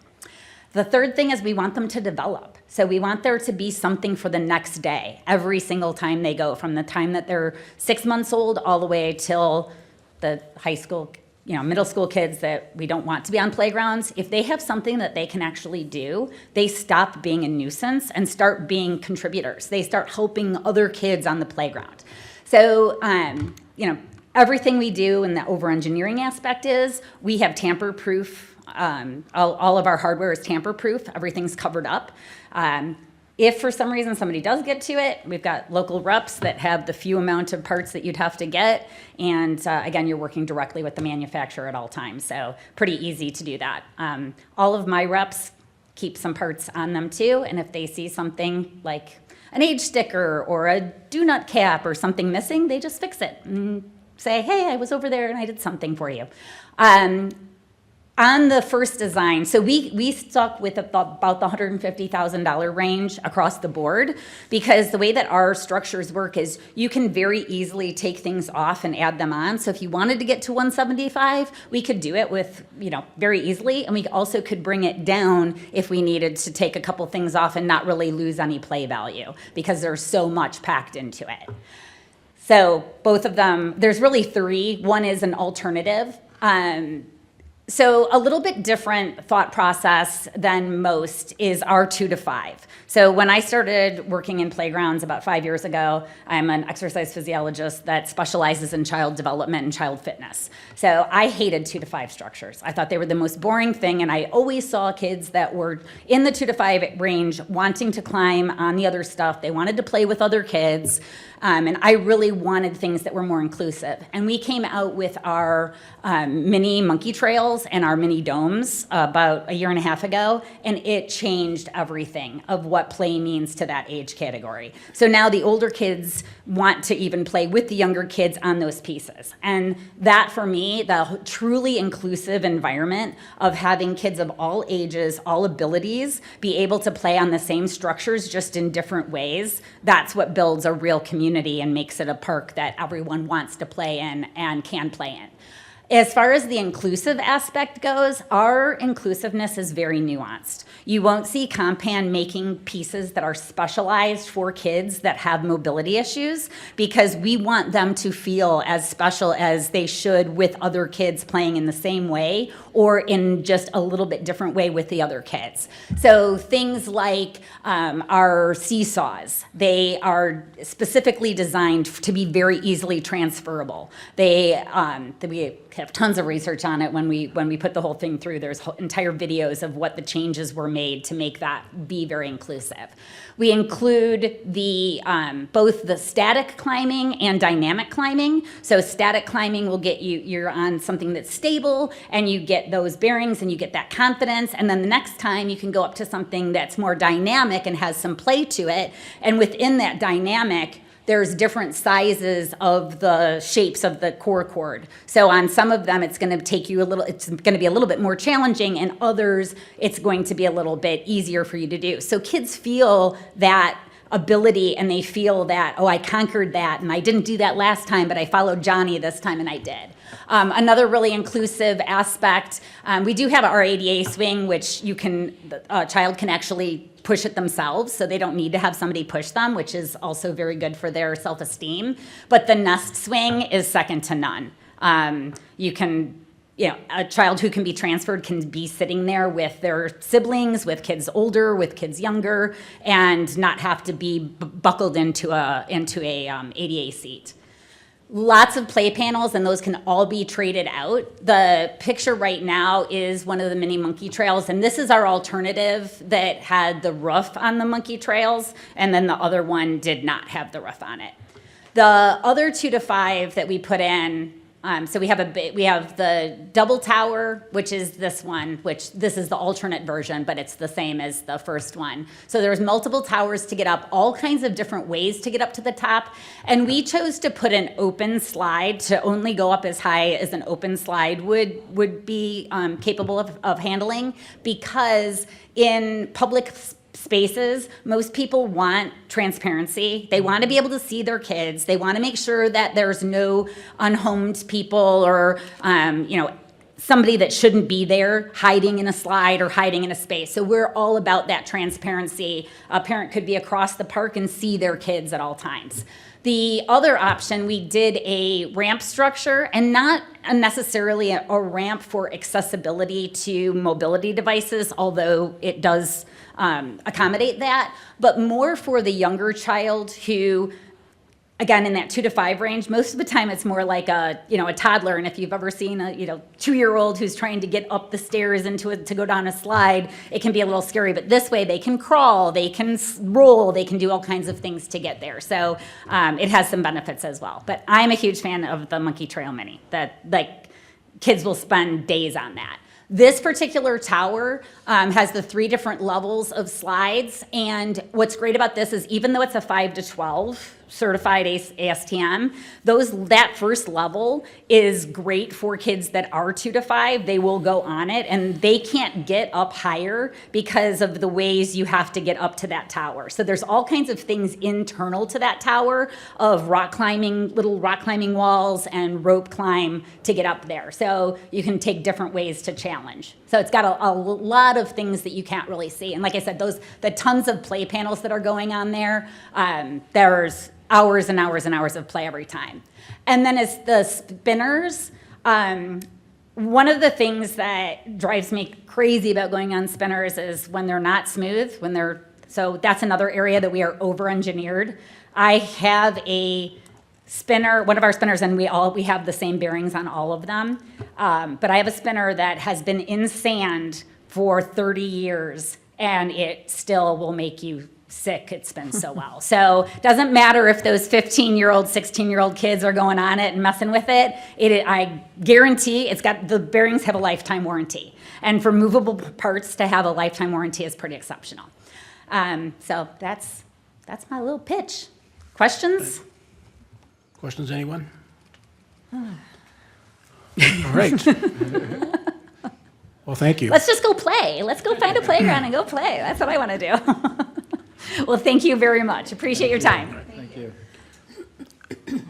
The third thing is we want them to develop. So we want there to be something for the next day, every single time they go, from the time that they're 6 months old all the way till the high school, middle school kids that we don't want to be on playgrounds. If they have something that they can actually do, they stop being a nuisance and start being contributors. They start helping other kids on the playground. So, everything we do in the over-engineering aspect is we have tamper-proof. All of our hardware is tamper-proof. Everything's covered up. If for some reason somebody does get to it, we've got local reps that have the few amount of parts that you'd have to get. And again, you're working directly with the manufacturer at all times. So pretty easy to do that. All of my reps keep some parts on them too. And if they see something like an age sticker or a do not cap or something missing, they just fix it and say, hey, I was over there and I did something for you. On the first design, so we stuck with about the $150,000 range across the board, because the way that our structures work is you can very easily take things off and add them on. So if you wanted to get to 175, we could do it with, very easily. And we also could bring it down if we needed to take a couple things off and not really lose any play value, because there's so much packed into it. So both of them, there's really three. One is an alternative. So a little bit different thought process than most is our 2 to 5. So when I started working in playgrounds about 5 years ago, I'm an exercise physiologist that specializes in child development and child fitness. So I hated 2 to 5 structures. I thought they were the most boring thing, and I always saw kids that were in the 2 to 5 range wanting to climb on the other stuff. They wanted to play with other kids. And I really wanted things that were more inclusive. And we came out with our mini monkey trails and our mini domes about a year and a half ago, and it changed everything of what play means to that age category. So now the older kids want to even play with the younger kids on those pieces. And that, for me, the truly inclusive environment of having kids of all ages, all abilities, be able to play on the same structures just in different ways, that's what builds a real community and makes it a park that everyone wants to play in and can play in. As far as the inclusive aspect goes, our inclusiveness is very nuanced. You won't see Compan making pieces that are specialized for kids that have mobility issues, because we want them to feel as special as they should with other kids playing in the same way or in just a little bit different way with the other kids. So things like our seesaws, they are specifically designed to be very easily transferable. We have tons of research on it when we put the whole thing through. There's entire videos of what the changes were made to make that be very inclusive. We include the both the static climbing and dynamic climbing. So static climbing will get you're on something that's stable and you get those bearings and you get that confidence, and then the next time you can go up to something that's more dynamic and has some play to it, and within that dynamic there's different sizes of the shapes of the core cord. So on some of them, it's going to take you it's going to be a little bit more challenging, and others, it's going to be a little bit easier for you to do. So kids feel that ability, and they feel that, oh, I conquered that, and I didn't do that last time, but I followed Johnny this time, and I did. Another really inclusive aspect, we do have our ADA swing, which a child can actually push it themselves, so they don't need to have somebody push them, which is also very good for their self-esteem. But the nest swing is second to none. A child who can be transferred can be sitting there with their siblings, with kids older, with kids younger, and not have to be buckled into a ADA seat. Lots of play panels, and those can all be traded out. The picture right now is one of the mini monkey trails, and this is our alternative that had the roof on the monkey trails, and then the other one did not have the roof on it. The other 2 to 5 that we put in, so we have the double tower, which is this one, which this is the alternate version, but it's the same as the first one. So there's multiple towers to get up, all kinds of different ways to get up to the top. And we chose to put an open slide to only go up as high as an open slide would be capable of handling, because in public spaces, most people want transparency. They want to be able to see their kids. They want to make sure that there's no unhomed people or, somebody that shouldn't be there hiding in a slide or hiding in a space. So we're all about that transparency. A parent could be across the park and see their kids at all times. The other option, we did a ramp structure, and not necessarily a ramp for accessibility to mobility devices, although it does accommodate that, but more for the younger child who, again, in that 2 to 5 range, most of the time it's more like a toddler. And if you've ever seen a 2-year-old who's trying to get up the stairs to go down a slide, it can be a little scary. But this way, they can crawl, they can roll, they can do all kinds of things to get there. So it has some benefits as well. But I'm a huge fan of the Monkey Trail Mini. Kids will spend days on that. This particular tower has the 3 different levels of slides, and what's great about this is even though it's a 5 to 12 certified ASTM, that first level is great for kids that are 2 to 5. They will go on it, and they can't get up higher because of the ways you have to get up to that tower. So there's all kinds of things internal to that tower of little rock climbing walls and rope climb to get up there. So you can take different ways to challenge. So it's got a lot of things that you can't really see. And like I said, the tons of play panels that are going on there, there's hours and hours and hours of play every time. And then as the spinners, One of the things that drives me crazy about going on spinners is when they're not smooth, so that's another area that we are over-engineered. I have a spinner, one of our spinners, and we have the same bearings on all of them. But I have a spinner that has been in sand for 30 years, and it still will make you sick. It spins so well. So it doesn't matter if those 15-year-old, 16-year-old kids are going on it and messing with it. I guarantee the bearings have a lifetime warranty. And for movable parts to have a lifetime warranty is pretty exceptional. So that's my little pitch. Questions? Questions, anyone? All right. Well, thank you. Let's just go play. Let's go find a playground and go play. That's what I want to do. Well, thank you very much. Appreciate your time. Thank you.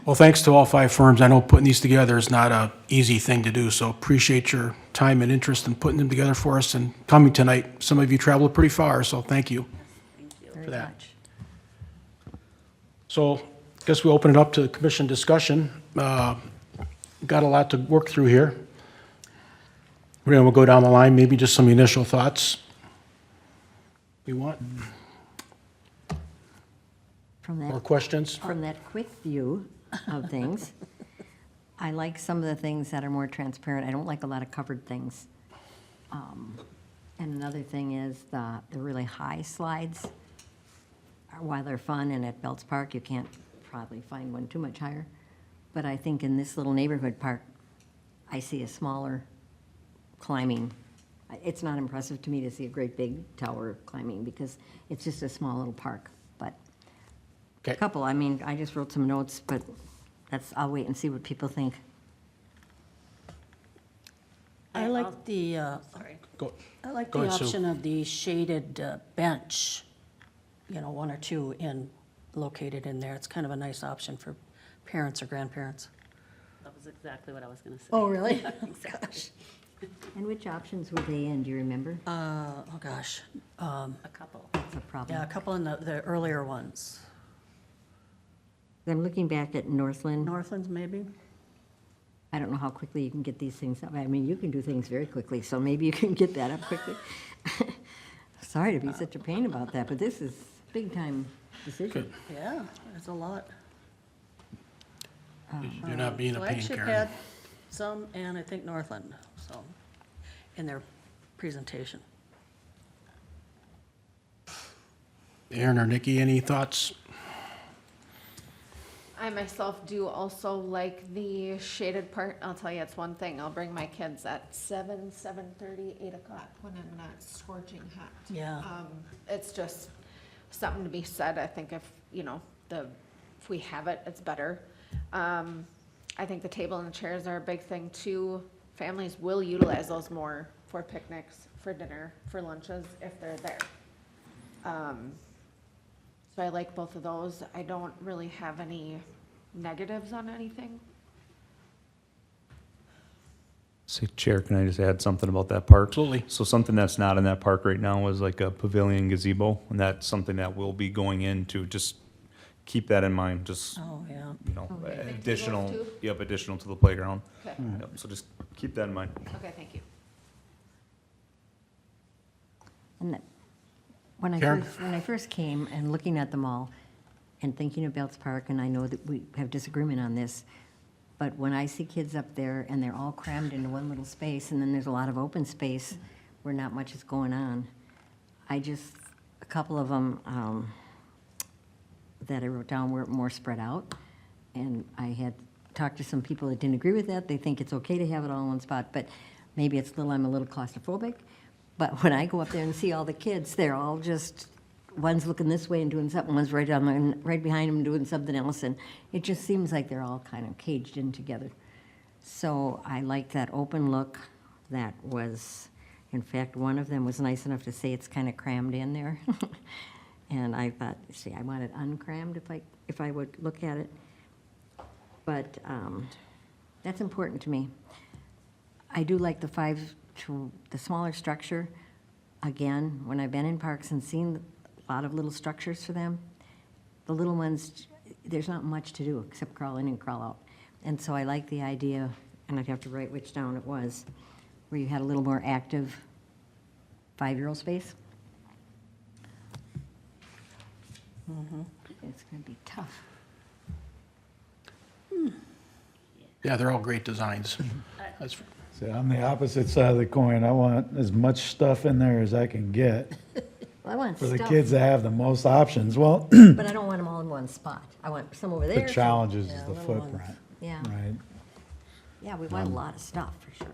Well, thanks to all 5 firms. I know putting these together is not an easy thing to do, so appreciate your time and interest in putting them together for us and coming tonight. Some of you traveled pretty far, so thank you. Very that. much. So I guess we open it up to commission discussion. Got a lot to work through here. We'll go down the line, maybe just some initial thoughts. We want From more that, questions? from that quick view of things, I like some of the things that are more transparent. I don't like a lot of covered things. And another thing is the really high slides. While they're fun, and at Belts Park, you can't probably find one too much higher. But I think in this little neighborhood park, I see a smaller climbing. It's not impressive to me to see a great big tower climbing because it's just a small little park. But a Okay. couple, I mean, I just wrote some notes, but I'll wait and see what people think. I like the, Sorry. Go. I like Go the ahead, Sue. option of the shaded bench, 1 or 2 located in there. It's kind of a nice option for parents or grandparents. That was exactly what I was gonna say. Oh, really? Exactly. And which options were they in, do you remember? Oh, gosh. A couple. That's a problem. Yeah, a couple in the earlier ones. I'm looking back at Northland. Northlands, maybe? I don't know how quickly you can get these things up. I mean, you can do things very quickly, so maybe you can get that up quickly. Sorry to be such a pain about that, but this is a big-time decision. Yeah, there's a lot. You're not being a pain, Flagship Karen. had some, and I think Northland, so, in their presentation. Aaron or Nikki, any thoughts? I myself do also like the shaded part. I'll tell you, it's one thing. I'll bring my kids at 7:30, 8 o'clock when I'm not scorching hot. Yeah. It's just something to be said. I think if we have it, it's better. I think the table and the chairs are a big thing too. Families will utilize those more for picnics, for dinner, for lunches if they're there. So I like both of those. I don't really have any negatives on anything. Say, Chair, can I just add something about that park? Absolutely. So something that's not in that park right now is like a pavilion gazebo, and that's something that will be going into, just keep that in mind, just, Oh, yeah. Okay. additional, Tables too? yep, additional to the playground. Okay, Yep, so just keep that in mind. okay, thank you. And that- when Karen? I first came and looking at them all and thinking of Belts Park, and I know that we have disagreement on this, but when I see kids up there and they're all crammed into one little space, and then there's a lot of open space where not much is going on, a couple of them that I wrote down were more spread out, and I had talked to some people that didn't agree with that. They think it's okay to have it all in one spot, but maybe I'm a little claustrophobic. But when I go up there and see all the kids, they're all just, one's looking this way and doing something, one's right behind them doing something else, and it just seems like they're all kind of caged in together. So I like that open look that was, in fact, one of them was nice enough to say it's kind of crammed in there. And I thought, I want it uncrammed if I would look at it. But that's important to me. I do like the smaller structure. Again, when I've been in parks and seen a lot of little structures for them, the little ones, there's not much to do except crawl in and crawl out. And so I like the idea and I'd have to write which down it was, where you had a little more active 5-year-old space. It's going to be tough. Yeah, they're all great designs. That's, See, I'm the opposite side of the coin. I want as much stuff in there as I can get Well, I want for the stuff, kids that have the most options. Well, but I don't want them all in one spot. I want some over there. the some- challenge is Yeah, the little ones. footprint, Yeah, right? yeah, we want a lot of stuff, for sure.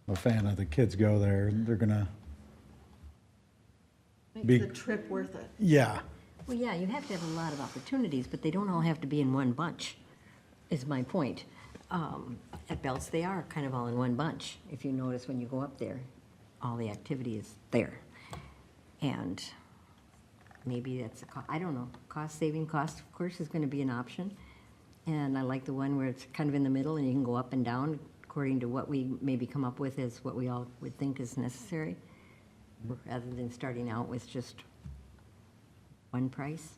I'm a fan of the kids go there. They're gonna, Makes Be- the trip worth it. yeah. Well, yeah, you have to have a lot of opportunities, but they don't all have to be in one bunch, is my point. At Belts, they are kind of all in one bunch. If you notice when you go up there, all the activity is there. And maybe that's, I don't know, cost, of course, is going to be an option. And I like the one where it's kind of in the middle and you can go up and down according to what we maybe come up with as what we all would think is necessary, rather than starting out with just one price.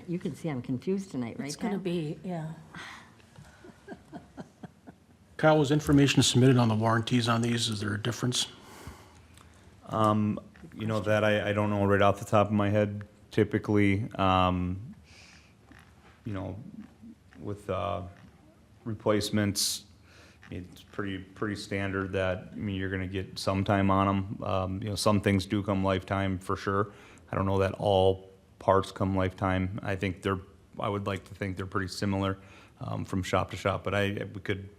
You can see I'm confused tonight, right, It's going to Kyle? be, yeah. Kyle, was information submitted on the warranties on these? Is there a difference? You know, that I don't know right off the top of my head. Typically, you know, with replacements, it's pretty standard that, I mean, you're gonna get some time on them. You know, some things do come lifetime for sure. I don't know that all parts come lifetime. I would like to think they're pretty similar from shop to shop, but we could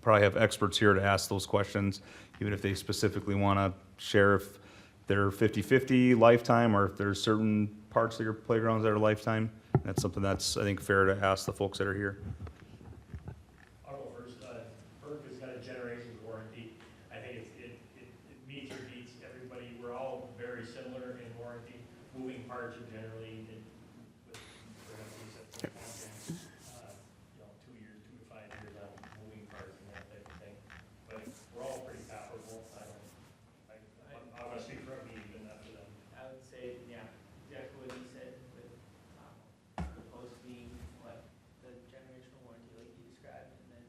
probably have experts here to ask those questions, even if they specifically wanna share if they're 50/50 lifetime, or if there's certain parts of your playgrounds that are lifetime. That's something that's, I think, fair to ask the folks that are here. I'll go first. PERC has got a generations warranty. I think it meets or beats everybody. We're all very similar in warranty. Moving parts are generally, with, for instance, you know, 2 years, 2 to 5 years on moving parts and that type of thing. But we're all pretty comparable. I want to speak for me, even after them. I would say, yeah, exactly what he said, with, opposed to being, what, the generational warranty like you described, and then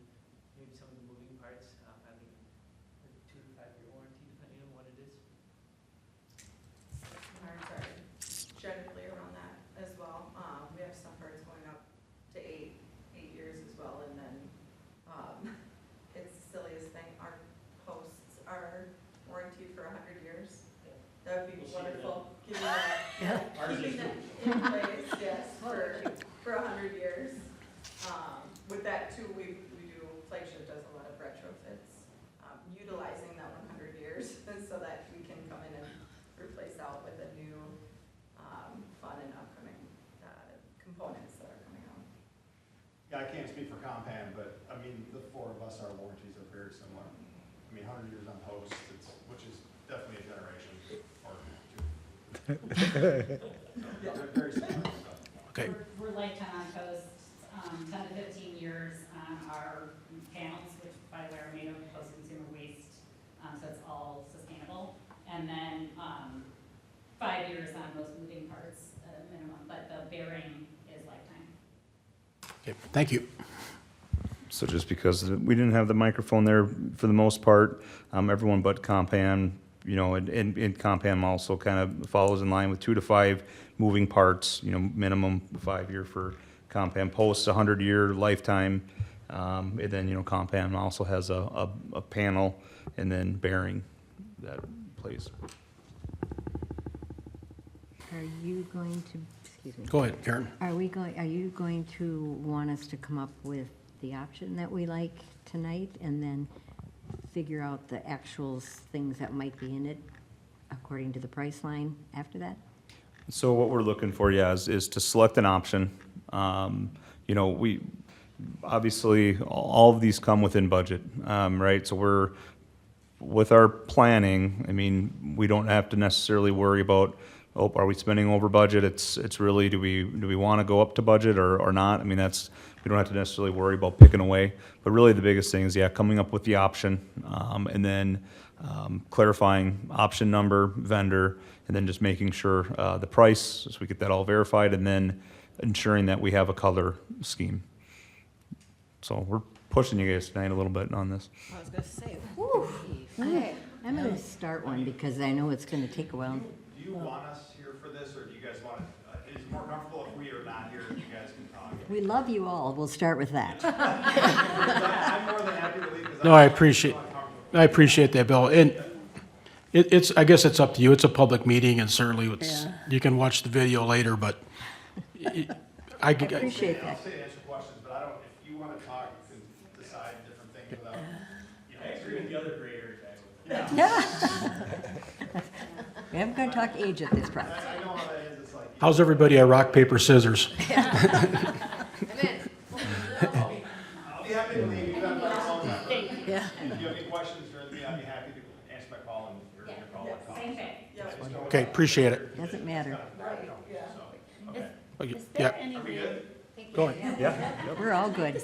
maybe some of the moving parts, having a 2 to 5 year warranty, depending on what it is. Ours are generally around that as well. We have some parts going up to 8 years as well, and then, it's the silliest thing, our posts are warranted for 100 years. That would be wonderful, keeping that in place, yes, for 100 years. With that too, we do, Flagship does a lot of retrofits, utilizing that 100 years, so that we can come in and replace out with a new, fun and upcoming, components that are coming out. Yeah, I can't speak for Compan, but I mean, the four of us, our warranties are very similar. I mean, 100 years on posts, which is definitely a generation or two. Yeah, they're very similar. Okay. We're lifetime on posts, 10 to 15 years on our panels, which by the way are made of post-consumer waste, so it's all sustainable. And then 5 years on most moving parts minimum, but the bearing is lifetime. Okay, thank you. So just because we didn't have the microphone there for the most part, everyone but Compan, you know, and Compan also kind of follows in line with 2 to 5 moving parts, you know, minimum 5 year for Compan posts, 100-year lifetime. And then, you know, Compan also has a panel and then bearing that plays. Are you going to, excuse me, Go ahead, Karen. are you going to want us to come up with the option that we like tonight and then figure out the actual things that might be in it according to the price line after that? So what we're looking for, yeah, is to select an option. You know, we, obviously, all of these come within budget, right? So with our planning, I mean, we don't have to necessarily worry about, oh, are we spending over budget? It's really, do we want to go up to budget or not? I mean, we don't have to necessarily worry about picking away. But really the biggest thing is, yeah, coming up with the option, and then clarifying option number, vendor, and then just making sure the price, so we get that all verified, and then ensuring that we have a color scheme So we're pushing you guys tonight a little bit on this. I was gonna say, whew, okay. I'm going to start one because I know it's going to take a while. Do you want us here for this, or do you guys want to, is it more comfortable if we are not here and you guys can talk? We love you all. We'll start with that. I'm more than happy to leave because No, I appreciate that, Bill. And I guess it's up to you. It's a public meeting, and certainly you can watch the video later, but I Appreciate I'll that. stay to answer questions, but I don't, if you want to talk, you can decide different things without. I agree with the other gray area guy. We're going to talk age at this point. I know how that is, it's like, How's everybody at rock, paper, scissors? I'll be happy to leave, you have my phone number. If you have any questions or anything, I'd be happy to answer my call and your call. Same thing. Okay, appreciate it. Doesn't matter. Is Yeah, there any way? go ahead. We're all good.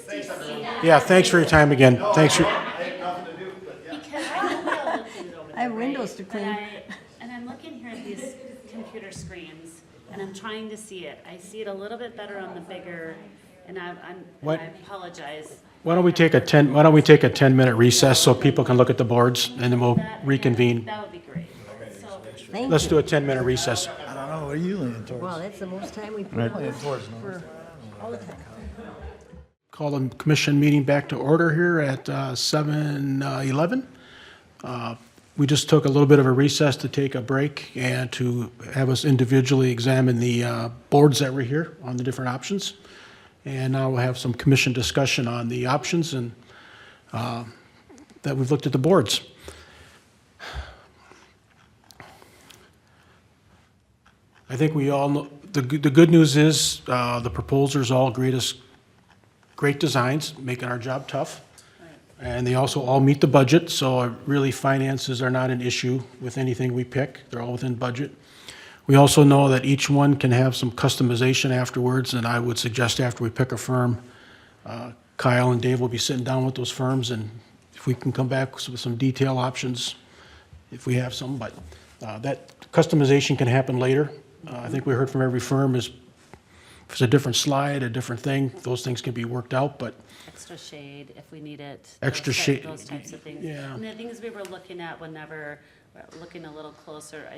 Yeah, thanks for your time again. Thanks for, I have nothing to do, but yeah. Because I know we all looked at it over there, I have windows to right? clean. And I'm looking here at these computer screens, and I'm trying to see it. I see it a little bit better on the bigger, and I What? apologize. why don't we take a 10-minute recess so people can look at the boards, and then we'll reconvene. That would be great. So, Thank Let's you. do a 10-minute recess. I don't know, what are you leaning towards? Well, that's the most time we put on Towards north. for all the time. Call the commission meeting back to order here at 7:11. We just took a little bit of a recess to take a break and to have us individually examine the boards that were here on the different options. And now we'll have some commission discussion on the options and that we've looked at the boards. I think we all know, the good news is the proposers all agree to great designs, making our job tough. And they also all meet the budget, so really finances are not an issue with anything we pick. They're all within budget. We also know that each one can have some customization afterwards, and I would suggest after we pick a firm, Kyle and Dave will be sitting down with those firms, and if we can come back with some detail options, if we have some, but that customization can happen later. I think we heard from every firm is, if it's a different slide, a different thing, those things can be worked out, but extra shade if we need it. Extra those type- shade, Those types of things. yeah. And the things we were looking at whenever, looking a little closer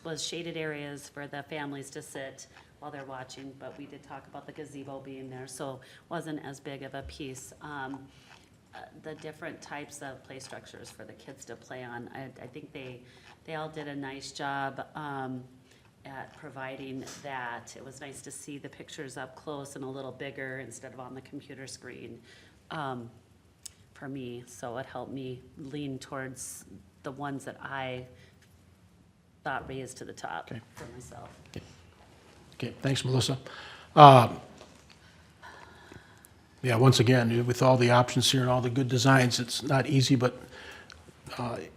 was shaded areas for the families to sit while they're watching, but we did talk about the gazebo being there, so wasn't as big of a piece. The different types of play structures for the kids to play on, I think they all did a nice job, at providing that. It was nice to see the pictures up close and a little bigger instead of on the computer screen, for me. So it helped me lean towards the ones that I thought raised to the top Okay. for myself. Okay, thanks, Melissa. Yeah, once again, with all the options here and all the good designs, it's not easy, but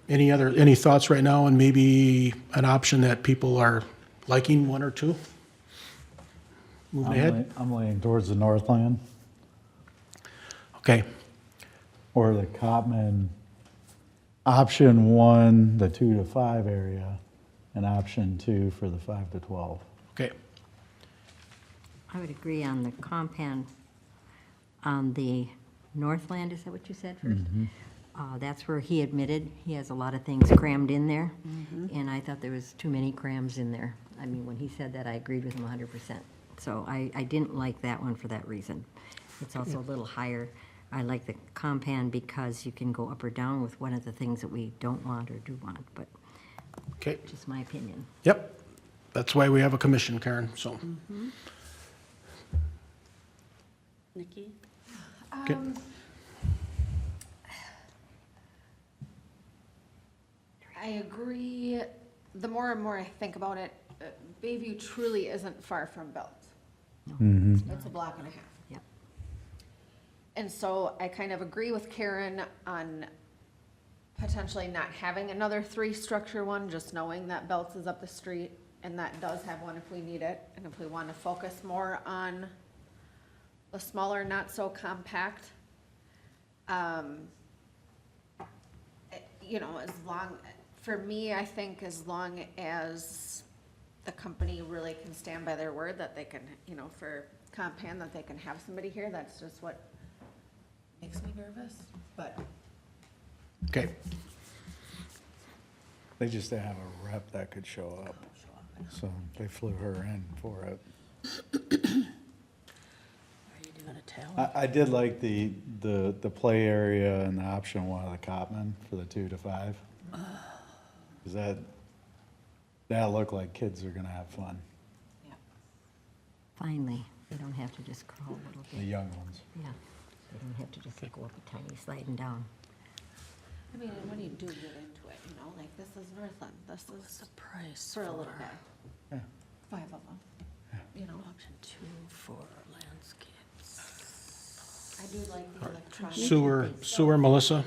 any thoughts right now on maybe an option that people are liking, one or two? Moving ahead? I'm leaning towards the Northland Okay, or the Copman, option 1, the 2 to 5 area, and option 2 for the 5 to 12. okay, I would agree on the compound on the Northland, is that what you said first? That's where he admitted he has a lot of things crammed in there, and I thought there was too many crams in there. I mean, when he said that, I agreed with him 100%. So I didn't like that one for that reason. It's also a little higher. I like the compound because you can go up or down with one of the things that we don't want or do want, but okay, just my opinion. yep. That's why we have a commission, Karen, so. Nikki? Okay. I agree. The more and more I think about it, Bayview truly isn't far from Belts. It's a block and a half. Yep. And so I kind of agree with Karen on potentially not having another 3-structure one, just knowing that Belts is up the street and that does have one if we need it. And if we want to focus more on the smaller, not so compact, you know, as long, for me, I think as long as the company really can stand by their word that they can, you know, for Compan, that they can have somebody here, that's just what Makes me nervous, but Okay, They just didn't have a rep that could show up, so they flew her in for it. Are you doing a tally? I did like the play area and the option one of the Copman for the 2 to 5. Cause that looked like kids are gonna have fun, Finally, they don't have to just crawl a little the bit. young ones. Yeah, they don't have to just go up a tiny sliding down. I mean, and when you do get into it, you know, like this is Northland, this What's the is price for a little for bit. Yeah. 5 of them, you know. option 2 for landscapes? I do like the electronic. sewer, Melissa,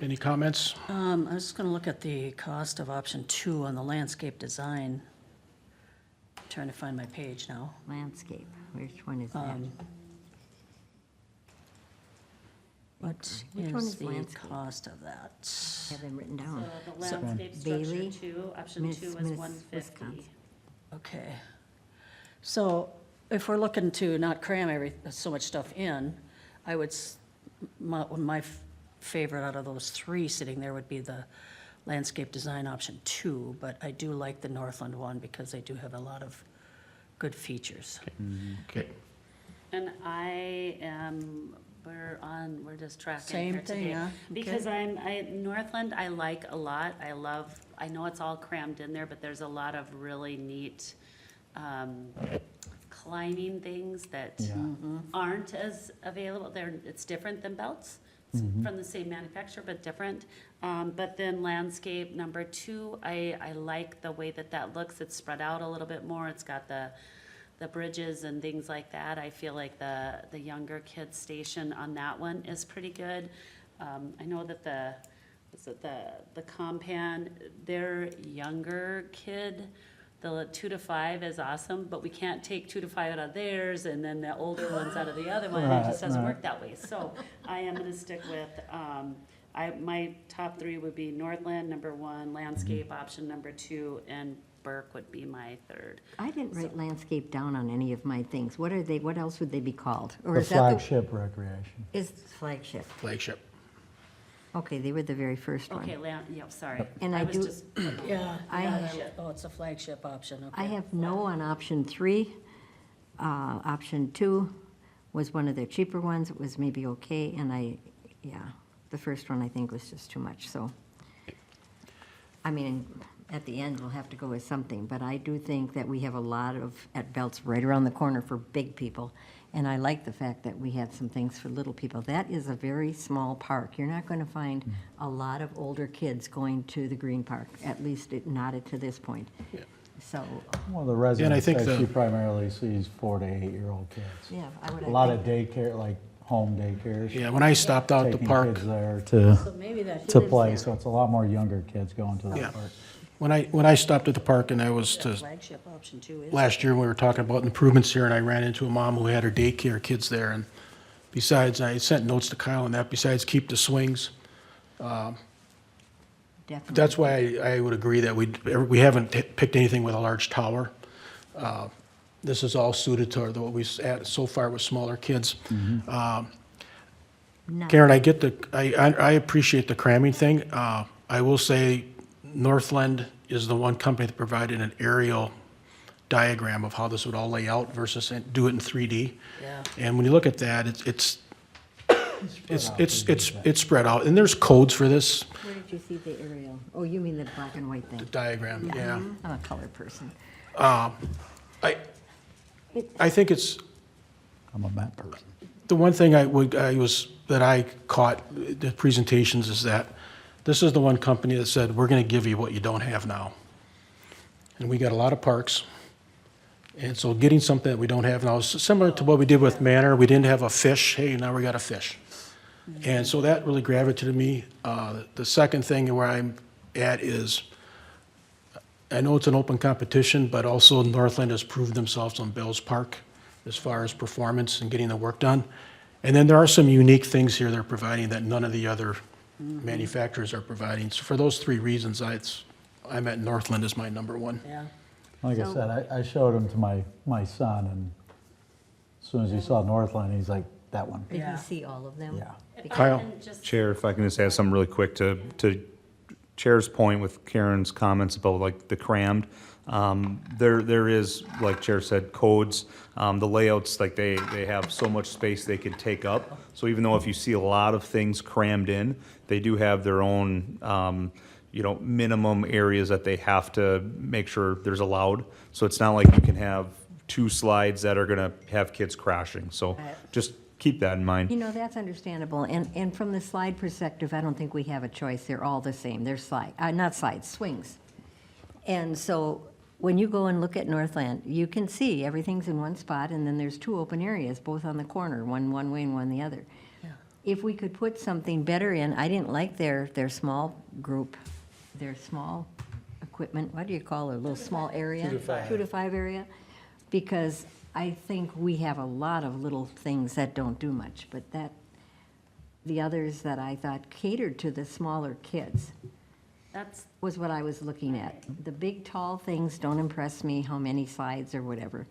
any comments? I was just gonna look at the cost of option 2 on the landscape design. Trying to find my page now. Landscape, which one is that? What Which one is is the landscape? cost of that? Have them written So down. the landscape structure Bailey, 2, option Miss- 2 is Miss 150. Wisconsin. Okay. So if we're looking to not cram so much stuff in, I would, my favorite out of those 3 sitting there would be the landscape design option 2, but I do like the Northland one because they do have a lot of good features. Okay, And I am, we're just tracking Same here thing, today. yeah, Because Northland, I like a lot. I know it's all crammed in there, but there's a lot of really neat, climbing things that Yeah. aren't as available. It's different than belts. It's from the same manufacturer, but different. But then landscape number 2, I like the way that looks. It's spread out a little bit more. It's got the bridges and things like that. I feel like the younger kids station on that one is pretty good. I know that the Compan, their younger kid, the 2 to 5 is awesome, but we can't take 2 to 5 out of theirs and then the older ones out of the other one. It just doesn't work that way. So I am gonna stick with, my top 3 would be Northland, number 1, landscape option number 2, and Burke would be my 3rd. I didn't write landscape down on any of my things. What are they, what else would they be called? Or The is that flagship recreation. Is flagship. flagship. Okay, they were the very first one. Okay, sorry. And I was do- just- Yeah. I- Oh, it's a flagship option, okay. I have no on option 3. Option 2 was one of their cheaper ones. It was maybe okay, and the first one I think was just too much, so. I mean, at the end, we'll have to go with something, but I do think that we have a lot at Belts right around the corner for big people. And I like the fact that we have some things for little people. That is a very small park. You're not going to find a lot of older kids going to the Green Park, at least not to this point. So, One of the I residents think said the- she primarily sees 4 to 8-year-old kids. yeah, I would. A lot of daycare, like home daycares. Yeah, when I stopped out the Taking park, kids there So maybe that, to play, so it's a lot more younger kids going to the Yeah. park. when I stopped at the park and I was to flagship option 2 is. last year, we were talking about improvements here, and I ran into a mom who had her daycare kids there, and besides, I sent notes to Kyle on that, besides keep the swings. Definitely. That's why I would agree that we haven't picked anything with a large tower. This is all suited to what we've had so far with smaller kids. No. Karen, I appreciate the cramming thing. I will say Northland is the one company that provided an aerial diagram of how this would all lay out versus do it in 3D. Yeah. And when you look at that, it's spread out, and there's codes for this Where did you see the aerial? Oh, you mean the black and white thing? diagram, yeah. I'm a color person. I think it's, I'm a map person. the one thing that I caught the presentations is that this is the one company that said, we're gonna give you what you don't have now. And we got a lot of parks. And so getting something that we don't have now is similar to what we did with Manor. We didn't have a fish, hey, now we got a fish. And so that really gravitated me. The second thing where I'm at is, I know it's an open competition, but also Northland has proved themselves on Bell's Park as far as performance and getting the work done. And then there are some unique things here they're providing that none of the other manufacturers are providing. So for those 3 reasons, I'm at Northland as my number 1. Yeah. Like I said, I showed him to my son, and as soon as he saw Northland, he's like, that one. Did Yeah. you see all of them? Yeah. If I Kyle. can just- Chair, if I can just add something really quick to Chair's point with Karen's comments about like the crammed. There is, like Chair said, codes. The layouts, like they have so much space they can take up. So even though if you see a lot of things crammed in, they do have their own, minimum areas that they have to make sure there's allowed. So it's not like you can have 2 slides that are gonna have kids crashing. So just keep that in mind. You know, that's understandable, and from the slide perspective, I don't think we have a choice, they're all the same, they're not slides, swings. And so, when you go and look at Northland, you can see everything's in one spot, and then there's 2 open areas, both on the corner, one way and one the other. If we could put something better in, I didn't like their small group, their small equipment, what do you call it, a little small area? 2 to 5. 2 to 5 area, because I think we have a lot of little things that don't do much, but the others that I thought catered to the smaller kids That's, was what I was looking at. The big, tall things don't impress me, how many slides or whatever,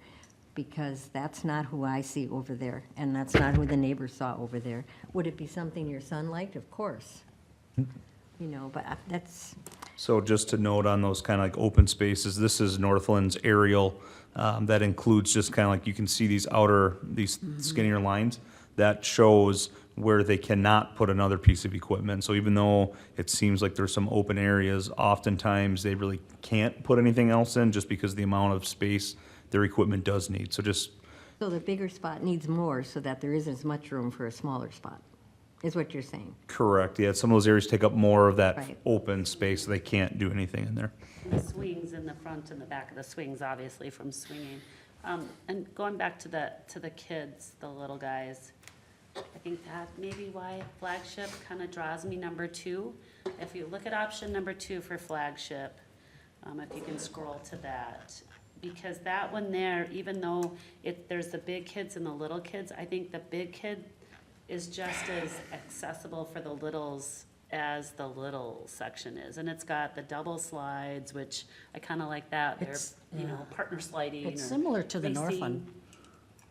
because that's not who I see over there, and that's not who the neighbors saw over there. Would it be something your son liked? Of course. But that's, So just to note on those kind of like open spaces, this is Northland's aerial, that includes just kind of like, you can see these skinnier lines. That shows where they cannot put another piece of equipment. So even though it seems like there's some open areas, oftentimes they really can't put anything else in just because the amount of space their equipment does need. So just, so the bigger spot needs more so that there isn't as much room for a smaller spot, is what you're saying. correct, yeah, some of those areas take up more of that Right. open space, so they can't do anything in there. the swings in the front and the back of the swings, obviously, from swinging. And going back to the kids, the little guys, I think that may be why flagship kind of draws me number 2. If you look at option number 2 for flagship, if you can scroll to that, because that one there, even though there's the big kids and the little kids, I think the big kid is just as accessible for the littles as the little section is. And it's got the double slides, which I kind of like that. They're, It's- partner sliding. It's or similar to the racing. Northland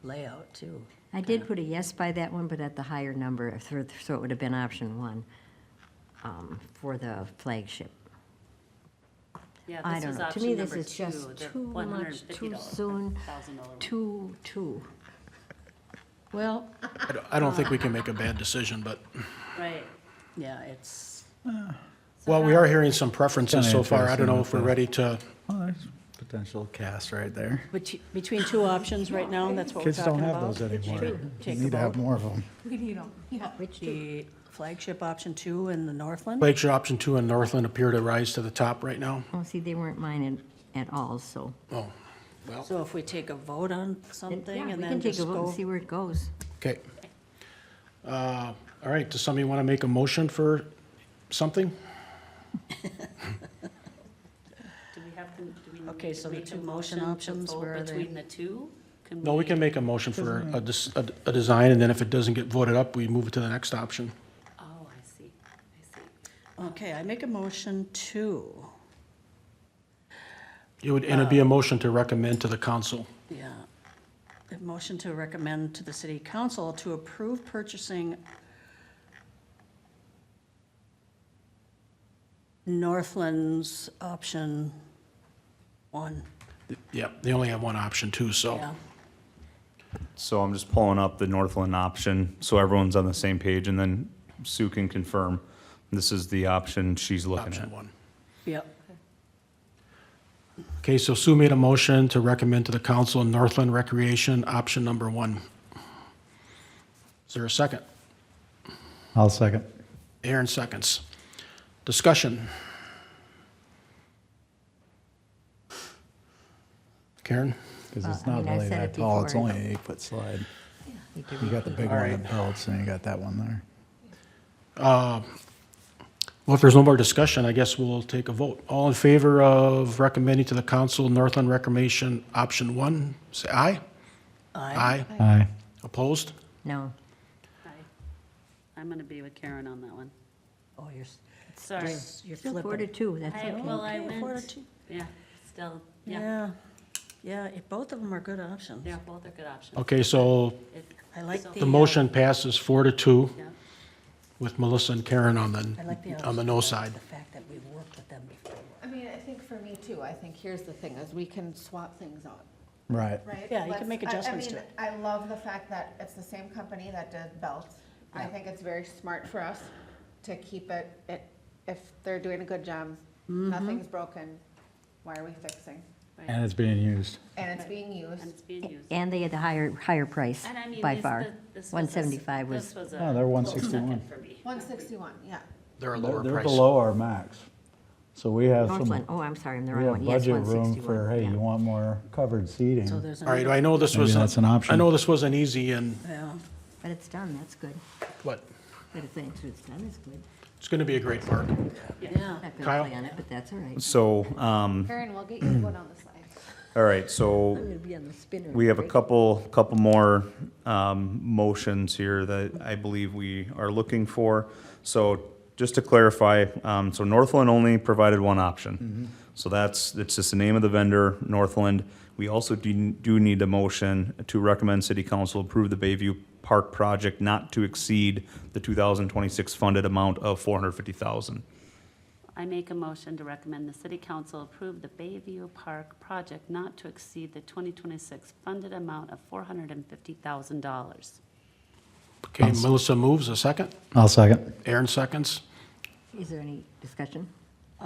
layout, too. I did put a yes by that one, but at the higher number, so it would have been option 1 for the flagship. Yeah, I this don't was know. To option me, this number is just 2, the too much, too $150, soon, $1,000 too. Well, I don't think we can make a bad decision, but, Right. yeah, it's, well, we are hearing some preferences so far. I don't know if we're ready to, Oh, there's potential cast right there. between 2 options right now, that's what we're Kids talking don't about. have those anymore. You Take a need to have vote. more of them. Which two? The flagship option 2 in the Northland. flagship option 2 and Northland appear to rise to the top right now. Oh, see, they weren't mine at all, so. Oh, well, So if we take a vote on Yeah, something we and can then take just a vote and go. see where it goes. okay. All right, does somebody want to make a motion for something? Do we have to, do we Okay, need to so the make a 2 motion motion to options, vote where are they? between the 2? No, we can make a motion for a design, and then if it doesn't get voted up, we move it to the next option. Oh, I see. Okay, I make a motion to, And it'd be a motion to recommend to the council. yeah, a motion to recommend to the city council to approve purchasing Northland's option 1. Yeah, they only have one option too, so. Yeah, So I'm just pulling up the Northland option, so everyone's on the same page, and then Sue can confirm. This is the option she's looking Option at. 1. yep. Okay, so Sue made a motion to recommend to the council Northland Recreation, option number 1. Is there a second? I'll second. Aaron seconds. Discussion. Karen? Because it's I not mean, I really said that it tall. It's before. only an 8-foot slide. Need to You got the repeat. big one in Pelts, and you got that one there. Well, if there's no more discussion, I guess we'll take a vote. All in favor of recommending to the council Northland Reclamation Option 1, say aye. Aye. Aye. Opposed? No, Aye. I'm going to be with Karen on that one. Oh, you're Sorry. you're still 4 to flipping. 2, that's okay. Well, I Okay, 4 to went, 2. yeah, still, yeah. Yeah, both of them are good options. Yeah, both are good options. Okay, so I like the. The motion passes 4-2 Yeah. with Melissa and Karen on I like the no side. The fact that we've worked with them before. I mean, I think for me too, I think here's the thing, is we can swap things out, Right. right? Yeah, you can make adjustments to it. I love the fact that it's the same company that did belts. I Yeah. think it's very smart for us to keep it, if they're doing a good job, Mm-hmm. nothing's broken, why are we fixing? Right? And it's being used. And it's being used. And it's being used. And they had the higher price And I mean, by this- far. this was a- 175 this was, a No, they're close 161. second for me. 161, yeah. They're a They're lower they're price. below our max. So we have Northland, some, oh, I'm sorry, I'm the we wrong one. have Yes, budget room 161. for, hey, yeah. you want more covered seating? So there's All right, another, I know this Maybe was. that's an option. I know this wasn't easy and, yeah. But it's done, that's good. what, But if it's done, it's good. it's going to be a great park. Yeah. Not gonna Kyle? play on it, but that's all right. So, Karen, we'll get you to go down the slide. all right, so I'm gonna be on the spinner. we have a right? couple more motions here that I believe we are looking for. So just to clarify, so Northland only provided one option. So it's just the name of the vendor, Northland. We also do need a motion to recommend city council approve the Bayview Park project not to exceed the 2026 funded amount of $450,000. I make a motion to recommend the city council approve the Bayview Park project not to exceed the 2026 funded amount of $450,000. Okay, Melissa moves, a second. I'll second. Aaron seconds. Is there any discussion?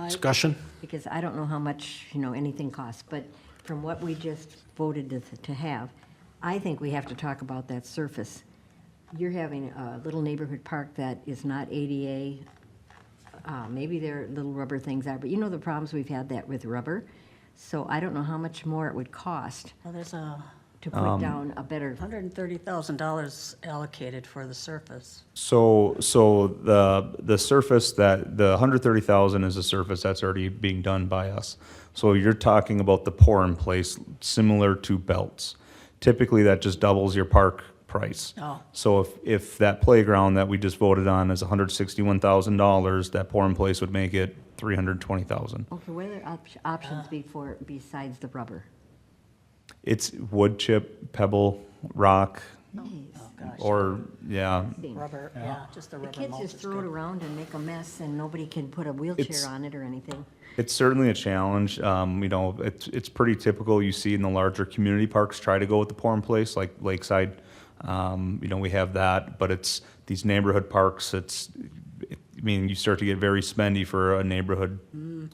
Discussion? Because I don't know how much, anything costs, but from what we just voted to have, I think we have to talk about that surface. You're having a little neighborhood park that is not ADA. Maybe their little rubber things are, but the problems we've had that with rubber. So I don't know how much more it would cost Well, there's to put down a better, $130,000 allocated for the surface. So the surface that, the 130,000 is a surface that's already being done by us. So you're talking about the pour in place, similar to belts. Typically, that just doubles your park price. Oh. So if that playground that we just voted on is $161,000, that pour in place would make it $320,000. okay, what other options besides the rubber? It's wood chip, pebble, rock, Nice. Oh, gosh. or, yeah. Rubber, yeah, just the The rubber kids mulch just is throw it good. around and make a mess, and nobody can put a wheelchair It's- on it or anything. It's certainly a challenge. It's pretty typical. You see in the larger community parks try to go with the pour in place, like Lakeside. We have that, but it's these neighborhood parks. You start to get very spendy for a neighborhood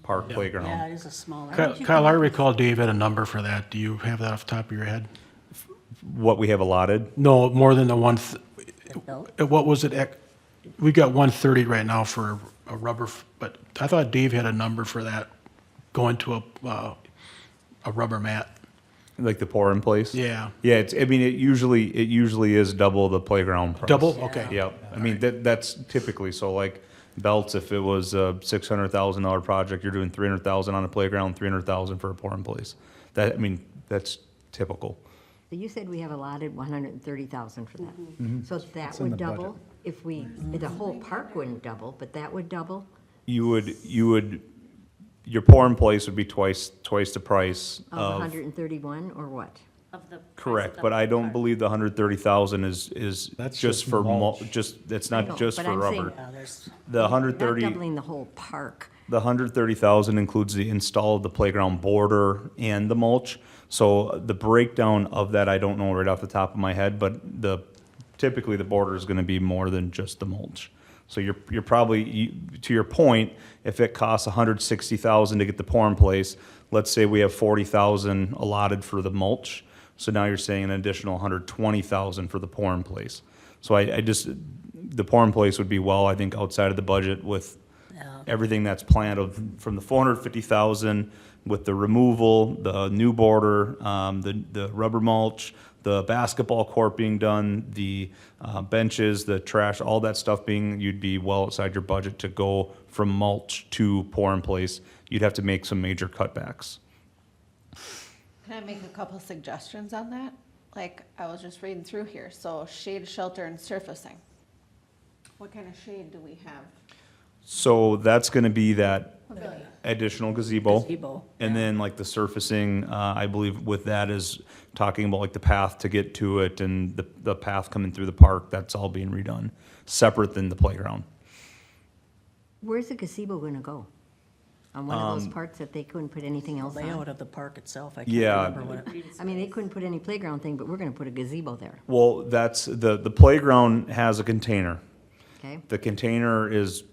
park Yeah, playground. it is a smaller. Kyle, I recall Dave had a number for that. Do you have that off the top of your head? What we have allotted, No, more than the one, No? what was it? We got 130 right now for a rubber, but I thought Dave had a number for that, going to a rubber mat. like the pour in place. Yeah. Yeah. It usually is double the playground price. Double? Okay. Yep. That's typically, so like belts, if it was a $600,000 project, you're doing 300,000 on a playground, 300,000 for a pour in place. That's typical. So you said we have allotted 130,000 for that. So that in would the budget. double if the whole park wouldn't double, but that would double You would, your pour in place would be twice the price of of, 131 or what? Of the price of correct, the but I don't park. believe the 130,000 is That's just just for mulch. that's I know, not just but for I'm saying- rubber. Yeah, there's, The Not 130. doubling the whole park. The 130,000 includes the install of the playground border and the mulch. So the breakdown of that, I don't know right off the top of my head, but typically the border is gonna be more than just the mulch. So you're probably, to your point, if it costs 160,000 to get the pour in place, let's say we have 40,000 allotted for the mulch. So now you're saying an additional 120,000 for the pour in place. So the pour in place would be I think outside of the budget with everything that's planned from the 450,000 with the removal, the new border, the rubber mulch, the basketball court being done, the benches, the trash, all that stuff you'd be well outside your budget to go from mulch to pour in place. You'd have to make some major cutbacks. Can I make a couple suggestions on that? Like, I was just reading through here, so shade, shelter, and surfacing. What kind of shade do we have? So that's gonna be that additional gazebo. Gazebo, And then like the surfacing, I believe with that is talking about like the path to get to it and the path coming through the park, that's all being redone, separate than the playground. Where's the gazebo gonna go? On one of those parts that they couldn't put anything else layout on? of the park itself, I can't Yeah. remember what it. I mean, they couldn't put any playground thing, but we're gonna put a gazebo there, Well, that's, the playground has a container. okay? The container is,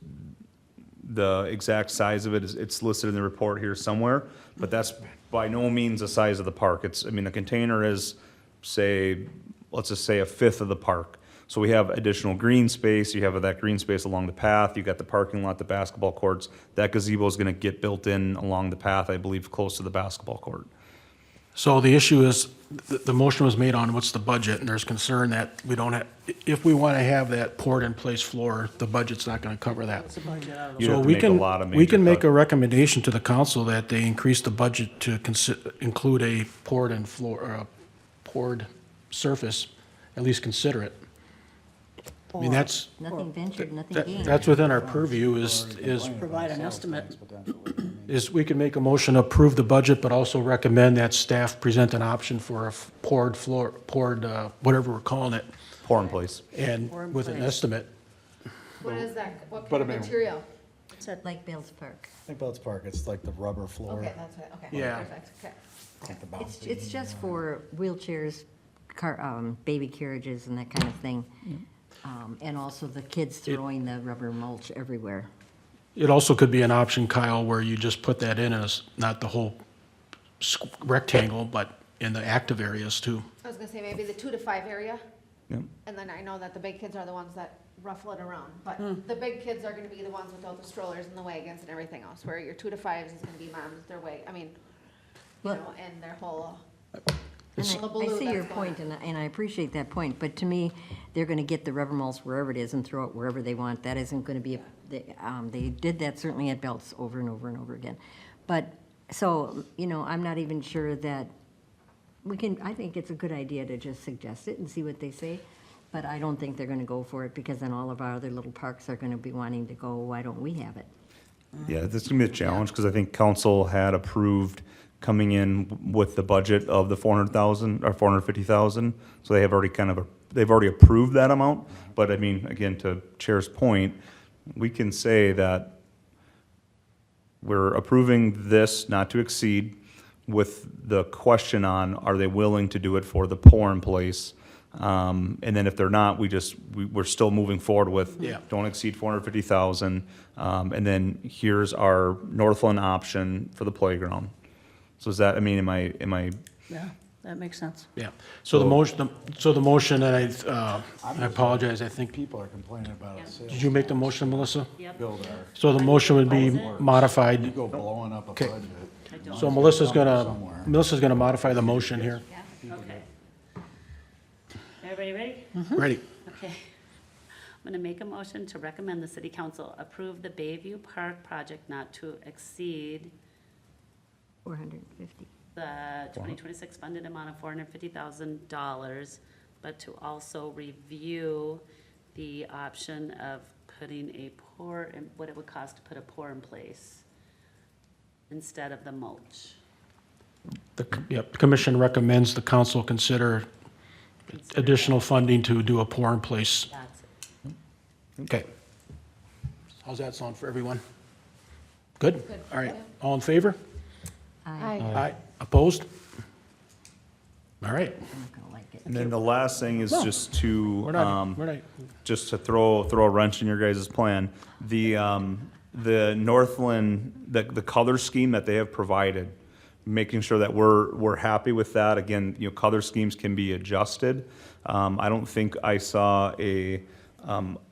the exact size of it is, it's listed in the report here somewhere, but that's by no means the size of the park. It's, I mean, the container is, say, let's just say a fifth of the park. So we have additional green space, you have that green space along the path, you got the parking lot, the basketball courts. That gazebo is gonna get built in along the path, I believe, close to the basketball court. So the issue is, the motion was made on what's the budget, and there's concern that we don't have, if we want to have that poured-in-place floor, the budget's not going to cover that. What's the budget out of You'd So have to we make a can, lot of we major can make cut. a recommendation to the council that they increase the budget to include a poured-in floor, or a poured surface, at least consider it. I mean, that's, Nothing ventured, nothing gained. that's within our purview is Provide an estimate. we can make a motion to approve the budget, but also recommend that staff present an option for a poured floor, whatever we're calling it, Pour in place. and with an estimate. What is that, what But kind I of mean- material? Like Bell's Park. I think Belts Park, it's like the rubber floor. Okay, that's it, okay. Yeah. Perfect, okay. Like the bouncy. It's just for wheelchairs, baby carriages and that kind of thing. And also the kids throwing the rubber mulch everywhere. It also could be an option, Kyle, where you just put that in as, not the whole rectangle, but in the active areas too. I was gonna say maybe the 2 to 5 area, Yep. and then I know that the big kids are the ones that ruffle it around, but the big kids are gonna be the ones without the strollers and the wagons and everything else, where your 2 to 5s is gonna be moms with their I mean, you Well- know, and their whole. And I Hullabaloo see your that's going point, and I appreciate that point, but to me, they're gonna get the rubber mulch wherever it is and throw it wherever they want. That isn't gonna be, they did that certainly at Belts over and over and over again. But, so, I'm not even sure that, I think it's a good idea to just suggest it and see what they say, but I don't think they're gonna go for it, because then all of our other little parks are gonna be wanting to go, why don't we have it? Yeah, this is gonna be a challenge, because I think council had approved coming in with the budget of the 400,000 or 450,000. So they have already they've already approved that amount. But I mean, again, to Chair's point, we can say that we're approving this not to exceed with the question on, are they willing to do it for the pour in place? And then if they're not, we're still moving forward with, Yeah. don't exceed 450,000. And then here's our Northland option for the playground. So is that, I mean, am I, Yeah, that makes sense. Yeah. So the motion, and I apologize, I think, People are complaining about it. did you make the motion, Melissa? Yep, Build our, So the motion would be you modified. go blowing up a Okay. budget. I don't. So Melissa's Somewhere. gonna modify the motion here. Yeah, okay. Everybody ready? Ready? Okay. I'm gonna make a motion to recommend the city council approve the Bayview Park project not to exceed 450. the 2026 funded amount of $450,000, but to also review the option of putting a what it would cost to put a pour in place instead of the mulch. The commission recommends the council consider additional funding to do a pour-in-place. That's it. Okay. How's that sound for everyone? Good? All right. All in favor? I'm Aye. Opposed? All right. not gonna like it. and then the last thing is No. just to, We're not, just to throw a wrench in your guys' plan, the Northland, the color scheme that they have provided, making sure that we're happy with that. Again, color schemes can be adjusted. I don't think I saw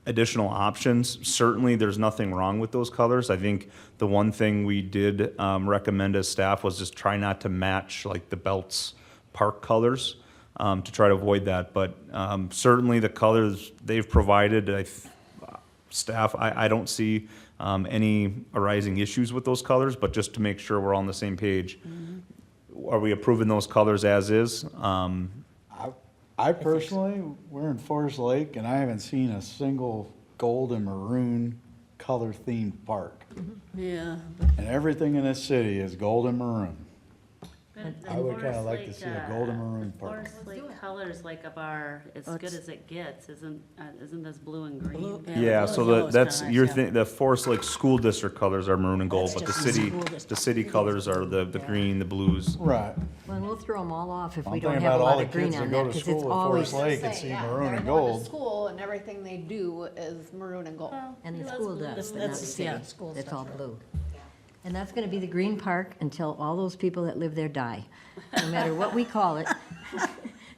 additional options. Certainly, there's nothing wrong with those colors. I think the one thing we did recommend as staff was just try not to match like the Belts Park colors, to try to avoid that. But certainly the colors they've provided, staff, I don't see any arising issues with those colors, but just to make sure we're all on the same page. Are we approving those colors as is? I personally, we're in Forest Lake, and I haven't seen a single gold and maroon color-themed park. Yeah, And everything in this city is gold and maroon. But the I would kinda Forest like to Lake, see a golden maroon park. Forest Lake colors like of our, as Oh, good it's- as it gets, isn't this blue and green? Blue- Yeah, blue so and yellow is that's, kinda your nice, yeah. thing, the Forest Lake School District colors are maroon and gold, That's but the just the city, school district. the city colors are the green, the blues. Right. Well, and we'll throw them all off if I'm we don't thinking have a about all lot the of green kids that on go that, to because school it's at always, Forest Lake and Say, see yeah, maroon they're and going to gold. school and everything they do is maroon and gold. and the That's school blue. does, but not the That's- city. yeah, school It's stuff, all right. blue. And that's gonna be the green park until all those people that live there die. No matter what we call it,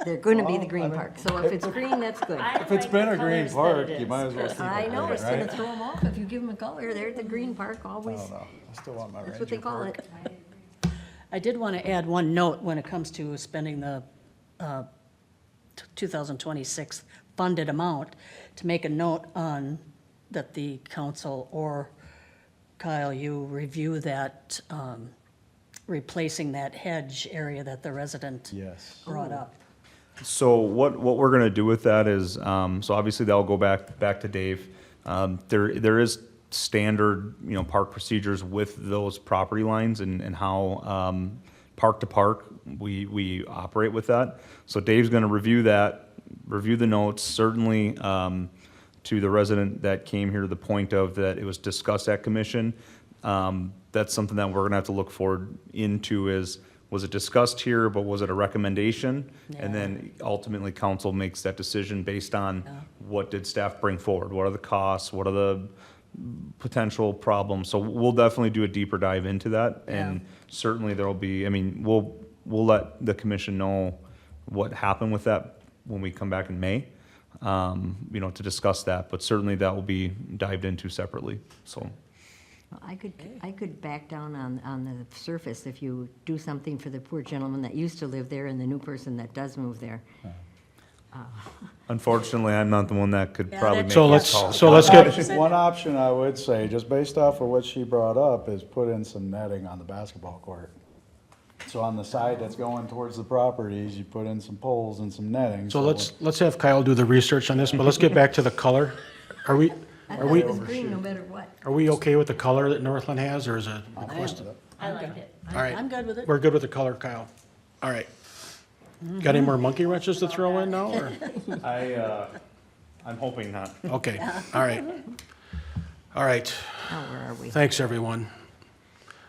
they're gonna be the green park. So if it's green, that's good. I If it's like been the a green colors that park, it you is, might as well but- keep it I know, green, it's gonna right? throw them off if you give them a color. They're the green park, I always, don't know. I still want my that's Ranger what they call park. it. I did want to add one note when it comes to spending the 2026 funded amount, to make a note on that the council or Kyle, you review that, replacing that hedge area that the resident Yes. brought up. So what we're gonna do with that is, so obviously that'll go back to Dave. There is standard, park procedures with those property lines and how, park to park, we operate with that. So Dave's gonna review that, review the notes, certainly, to the resident that came here to the point of that it was discussed at commission. That's something that we're gonna have to look forward into is, was it discussed here, but was it a recommendation? And then ultimately, council makes that decision based on what did staff bring forward? What are the costs? What are the potential problems? So we'll definitely do a deeper dive into that. And certainly there'll be, we'll let the commission know what happened with that when we come back in May, to discuss that. But certainly that will be dived into separately, so. I could back down on the surface if you do something for the poor gentleman that used to live there and the new person that does move there. Unfortunately, I'm not the one that could Yeah, probably that- make So that let's, call. so let's get, One option I would say, just based off of what she brought up, is put in some netting on the basketball court. So on the side that's going towards the properties, you put in some poles and some netting. so let's have Kyle do the research on this, but let's get back to the color. Are we, I are thought we, it was green no matter what. are we okay with the color that Northland has, or is it requested? I like it. All right. I'm good with it. We're good with the color, Kyle. All right. Got any more monkey wrenches to throw in now, or? I'm hoping not. Okay, all right. All right, Now, where are we? thanks, everyone.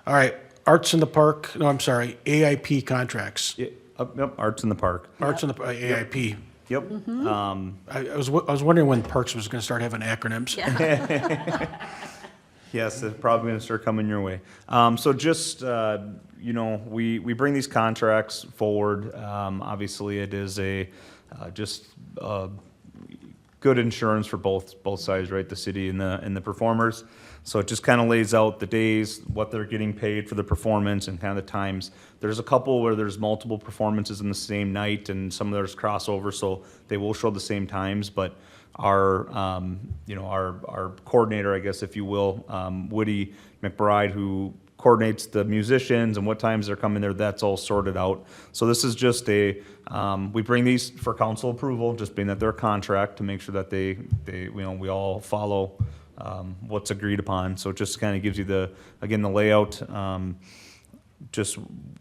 All right, Arts in the Park, no, I'm sorry, AIP contracts. Yep, Arts in the Park. Arts in the, AIP. Yep. I was wondering when Parks was gonna start having acronyms. Yes, it's probably gonna start coming your way. So just, we bring these contracts forward. Obviously, it is just good insurance for both sides, right? The city and the performers. So it just kind of lays out the days, what they're getting paid for the performance and kind of the times. There's a couple where there's multiple performances in the same night and some of there's crossover, so they will show the same times, but our coordinator, I guess, if you will, Woody McBride, who coordinates the musicians and what times they're coming there, that's all sorted out. So this is just we bring these for council approval, just being that they're a contract to make sure that we all follow what's agreed upon. So it just kind of gives you the layout.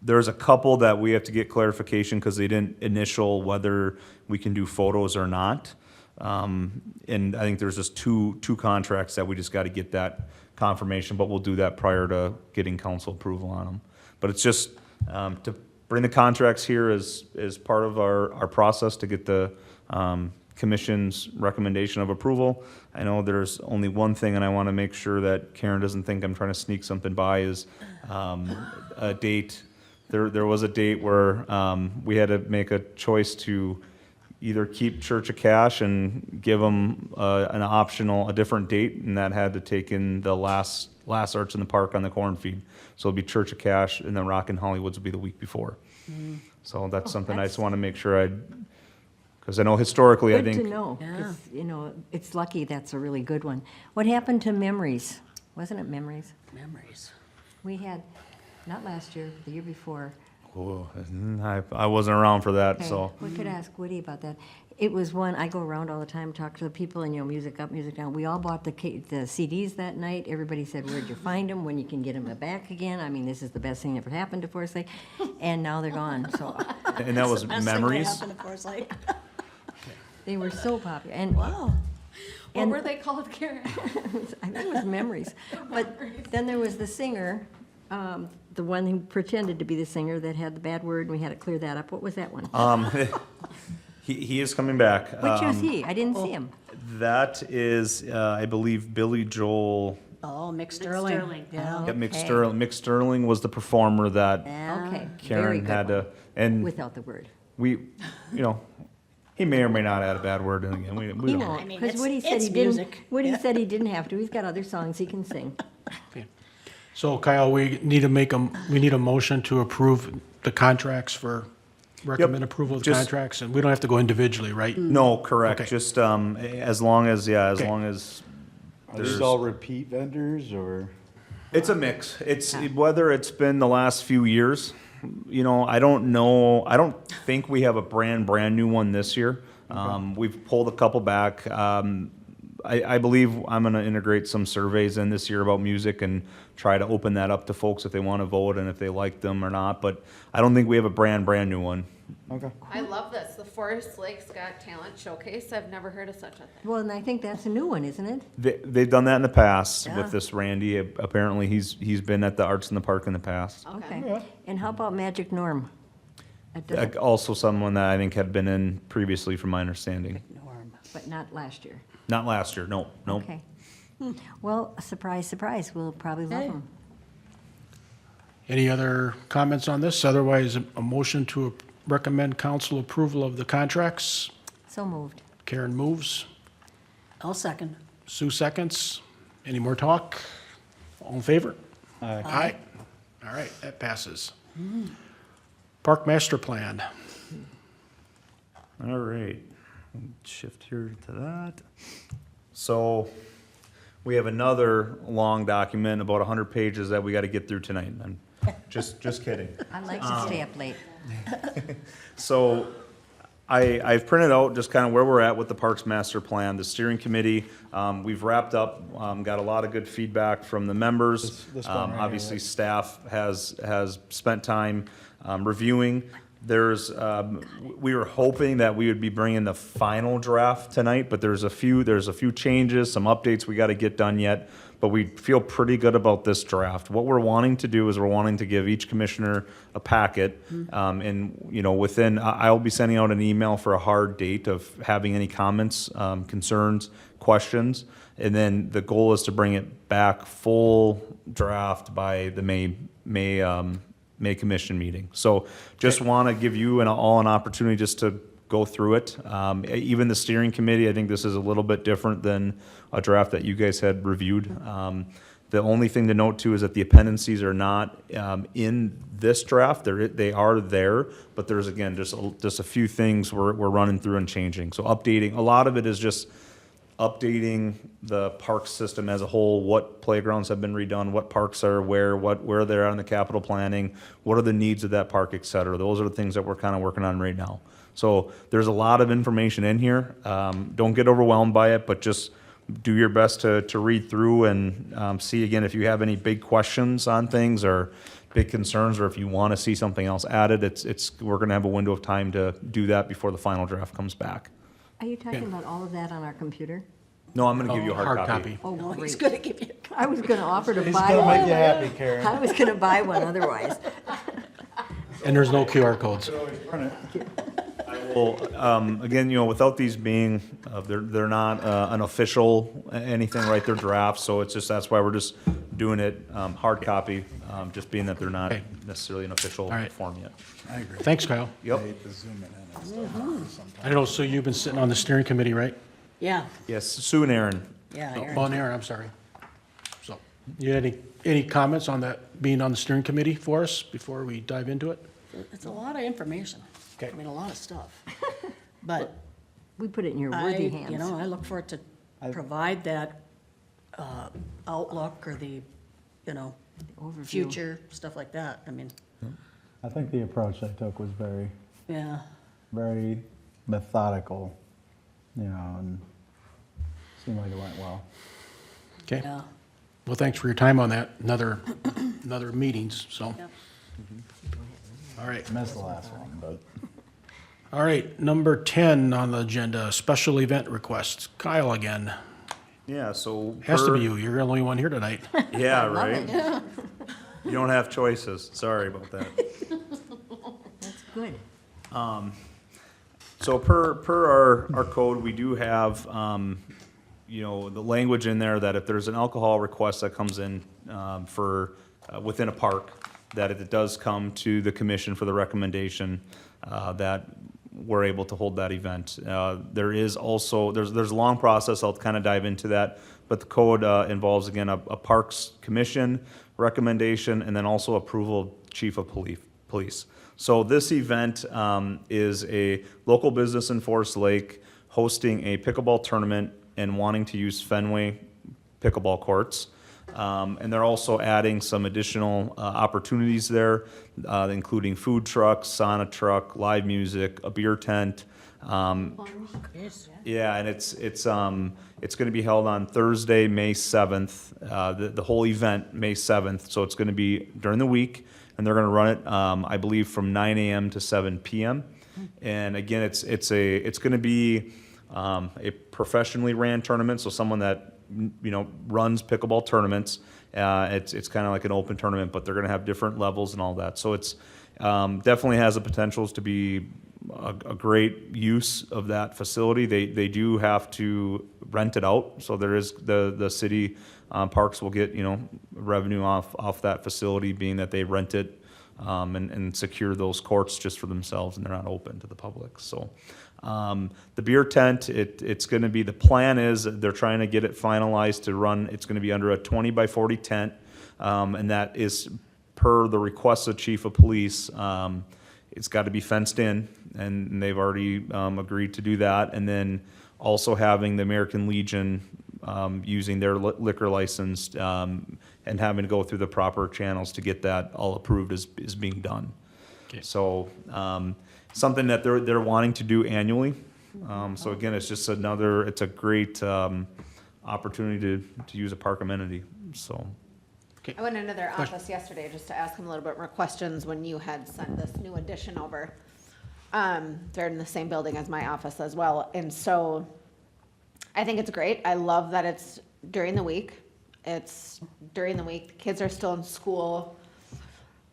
There's a couple that we have to get clarification because they didn't initial whether we can do photos or not. And I think there's just two contracts that we just got to get that confirmation, but we'll do that prior to getting council approval on them. But it's just to bring the contracts here as part of our process to get the commission's recommendation of approval. I know there's only one thing, and I want to make sure that Karen doesn't think I'm trying to sneak something by, is a date. There was a date where we had to make a choice to either keep Church of Cash and give them a different date, and that had to take in the last Arts in the Park on the corn feed. So it'll be Church of Cash, and then Rockin' Hollywoods will be the week before. So that's something I just want to make sure because I know historically, I Good to think, know, 'cause, it's lucky that's a really good one. What happened to Memories? Wasn't it Memories? Memories. We had, not last year, the year before. oh, I wasn't around for that, Okay, so. we could ask Woody about that. It was one, I go around all the time, talk to the people, and, music up, music down. We all bought the CDs that night. Everybody said, where'd you find them, when you can get them back again? I mean, this is the best thing that ever happened to Forest Lake. And now they're gone, so And that was Best thing to Memories? happen to Forest Lake. they were so popular. And Wow. What And- were they called, Karen? I think it was Memories. But then there was the singer, the one who pretended to be the singer that had the bad word, and we had to clear that up. What was that one? He is coming back. Which was he? I didn't see him. That is, I believe, Billy Joel. Oh, Mick Mick Sterling. Sterling. Yeah. Yep, Mick Okay. Sterling. Mick Sterling was the performer that Okay, very Karen good had one, to, and without the word. we, he may or may not add a bad word in again. We He don't know. won't, mean, because Woody said it's he didn't, music. Woody said he didn't have to. He's got other songs he can sing. So Kyle, we need a motion to approve the contracts recommend approval of the Just- contracts, and we don't have to go individually, right? No, correct. Okay. Just as long as Okay. Are there's. these all repeat vendors or? It's a mix. It's whether it's been the last few years. I don't know. I don't think we have a brand new one this year. We've pulled a couple back. I believe I'm going to integrate some surveys in this year about music and try to open that up to folks if they want to vote and if they like them or not. But I don't think we have a brand new one. Okay. I love this, the Forest Lakes Got Talent Showcase. I've never heard of such a thing. Well, and I think that's a new one, isn't it? They've done that in the past Yeah. with this Randy. Apparently, he's been at the Arts in the Park in the past. Okay. And how about Magic Norm? That doesn't- Also, someone that I think had been in previously, from my understanding. Norm. But not last year. Not last year. No. Okay. Well, surprise, surprise, we'll probably love Hey. them. Any other comments on this? Otherwise, a motion to recommend council approval of the contracts. So moved. Karen moves. I'll second. Sue seconds. Any more talk? All in favor? Aye. Aye. All right, that passes. Park Master Plan. All right, shift here to that. So we have another long document, about 100 pages that we got to get through tonight. I'm just kidding. I like to stay up late. So I've printed out just kind of where we're at with the Parks Master Plan, the steering committee. We've wrapped up, got a lot of good feedback from the members. This one right here, Obviously, right? Staff has spent time reviewing. We were hoping that we would be bringing the final draft tonight, but there's a few changes, some updates we got to get done yet. But we feel pretty good about this draft. What we're wanting to do is we're wanting to give each commissioner a packet. And I'll be sending out an email for a hard date of having any comments, concerns, questions. And then the goal is to bring it back full draft by the May commission meeting. So just want to give you all an opportunity just to go through it. Even the steering committee, I think this is a little bit different than a draft that you guys had reviewed. The only thing to note too is that the appendices are not in this draft. They are there, but there's again just a few things we're running through and changing. So updating, a lot of it is just updating the park system as a whole, what playgrounds have been redone, what parks are where they're on the capital planning, what are the needs of that park, et cetera. Those are the things that we're kind of working on right now. So there's a lot of information in here. Don't get overwhelmed by it, but just do your best to read through and see again if you have any big questions on things or big concerns, or if you want to see something else added. We're going to have a window of time to do that before the final draft comes back. Are you talking about all of that on our computer? No, I'm going to give you a hard copy. Oh, No, he's great. gonna give you. I was gonna offer to He's buy gonna make you one. happy, Karen. I was gonna buy one otherwise. And there's no QR codes. Well, again, without these being, they're not an official anything, right? They're drafts, so that's why we're just doing it hard copy, just being that they're not Okay. necessarily an official All right. form yet. I agree. Thanks, Kyle. Yep. I hate to zoom in and stuff sometimes. I don't know, Sue, you've been sitting on the steering committee, right? Yeah, Yes, Sue and Aaron. yeah, Aaron. Oh, and Aaron, I'm sorry. So, you had any comments on that, being on the steering committee for us before we dive into it? It's a lot of information. Okay. I mean, a lot of stuff. But We put it in your worthy I hands. look for it to provide that outlook or the, Overview. future, stuff like that. I mean, I think the approach I took was very, yeah, very methodical you know, and seemed like it went well. Okay. Yeah. Well, thanks for your time on that. Another meetings, so. Yep. All right. Missed the last one, but. All right, number 10 on the agenda, special event requests. Kyle again. Yeah, so. Has to per- be you. You're the only one here tonight. Yeah, right? You don't have choices. Sorry about that. That's good. So per our code, we do have, you know, the language in there that if there's an alcohol request that comes in for, within a park, that it does come to the commission for the recommendation that we're able to hold that event. There is also, there's a long process, I'll kind of dive into that, but the code involves, again, a Parks Commission recommendation and then also approval of Chief of Police. So this event is a local business in Forest Lake hosting a pickleball tournament and wanting to use Fenway pickleball courts. And they're also adding some additional opportunities there, including food trucks, sauna truck, live music, a beer tent. Yeah, and it's going to be held on Thursday, May 7th, the whole event, May 7th. So it's going to be during the week, and they're going to run it, I believe, from 9 a.m. to 7 p.m. And again, it's going to be a professionally ran tournament, so someone that runs pickleball tournaments. It's kind of like an open tournament, but they're going to have different levels and all that. So it's definitely has the potentials to be a great use of that facility. They do have to rent it out, so there is the city parks will get revenue off that facility, being that they rent it and secure those courts just for themselves, and they're not open to the public. So. The beer tent, it's going to be, the plan is they're trying to get it finalized to run, it's going to be under a 20 by 40 tent, and that is per the request of Chief of Police. It's got to be fenced in, and they've already agreed to do that. And then also having the American Legion using their liquor license and having to go through the proper channels to get that all approved is being done. Okay. So, something that they're wanting to do annually. So again, it's just it's a great opportunity to use a park amenity, so. I went into their office yesterday just to ask them a little bit more questions when you had sent this new addition over. They're in the same building as my office as well. And so I think it's great. I love that it's during the week. It's during the week. The kids are still in school.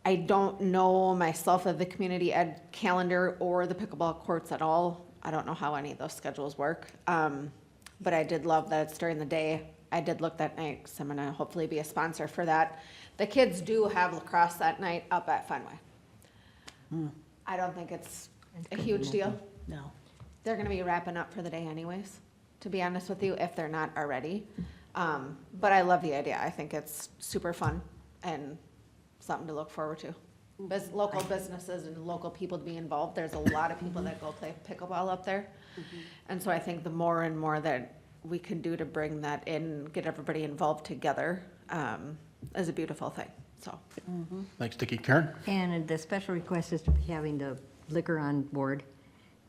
I don't know myself of the community ed calendar or the pickleball courts at all. I don't know how any of those schedules work. But I did love that it's during the day. I did look that night because I'm going to hopefully be a sponsor for that. The kids do have lacrosse that night up at Fenway. I don't think it's a huge deal. No. They're going to be wrapping up for the day anyways, to be honest with you, if they're not already. But I love the idea. I think it's super fun and something to look forward to. Local businesses and local people to be involved. There's a lot of people that go play pickleball up there. And so I think the more and more that we can do to bring that in, get everybody involved together, is a beautiful thing, so. Thanks, Dickie. Karen? And the special request is to be having the liquor on board.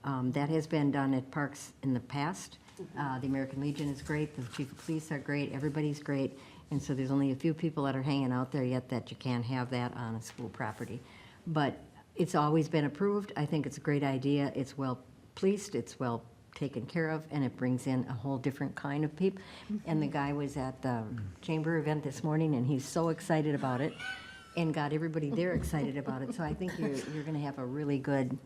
That has been done at parks in the past. The American Legion is great, the Chief of Police are great, everybody's great. And so there's only a few people that are hanging out there yet that you can't have that on a school property. But it's always been approved. I think it's a great idea. It's well policed, it's well taken care of, and it brings in a whole different kind of people. And the guy was at the chamber event this morning, and he's so excited about it and got everybody there excited about it. So I think you're going to have a really good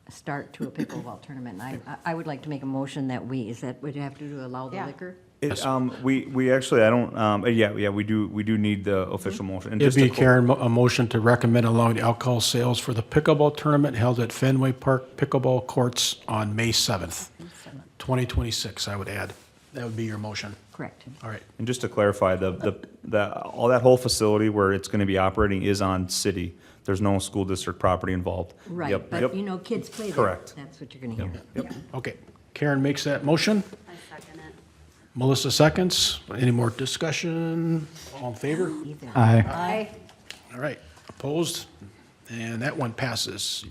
start to a pickleball tournament. And I would like to make a motion that would you have to do allow the Yeah. liquor? We actually, I don't, we do need the official motion. And It'd just to be, cl- Karen, a motion to recommend allowing the alcohol sales for the pickleball tournament held at Fenway Park Pickleball Courts on May 7th, 2026, I would add. That would be your motion. Correct. All right. And just to clarify, all that whole facility where it's going to be operating is on city. There's no school district property involved. Right, Yep, but yep. kids play there. Correct. That's what you're going to hear. Yep. Okay. Karen makes that motion. I second it. Melissa seconds. Any more discussion? All in favor? Either. Aye. All right. Opposed? And that one passes.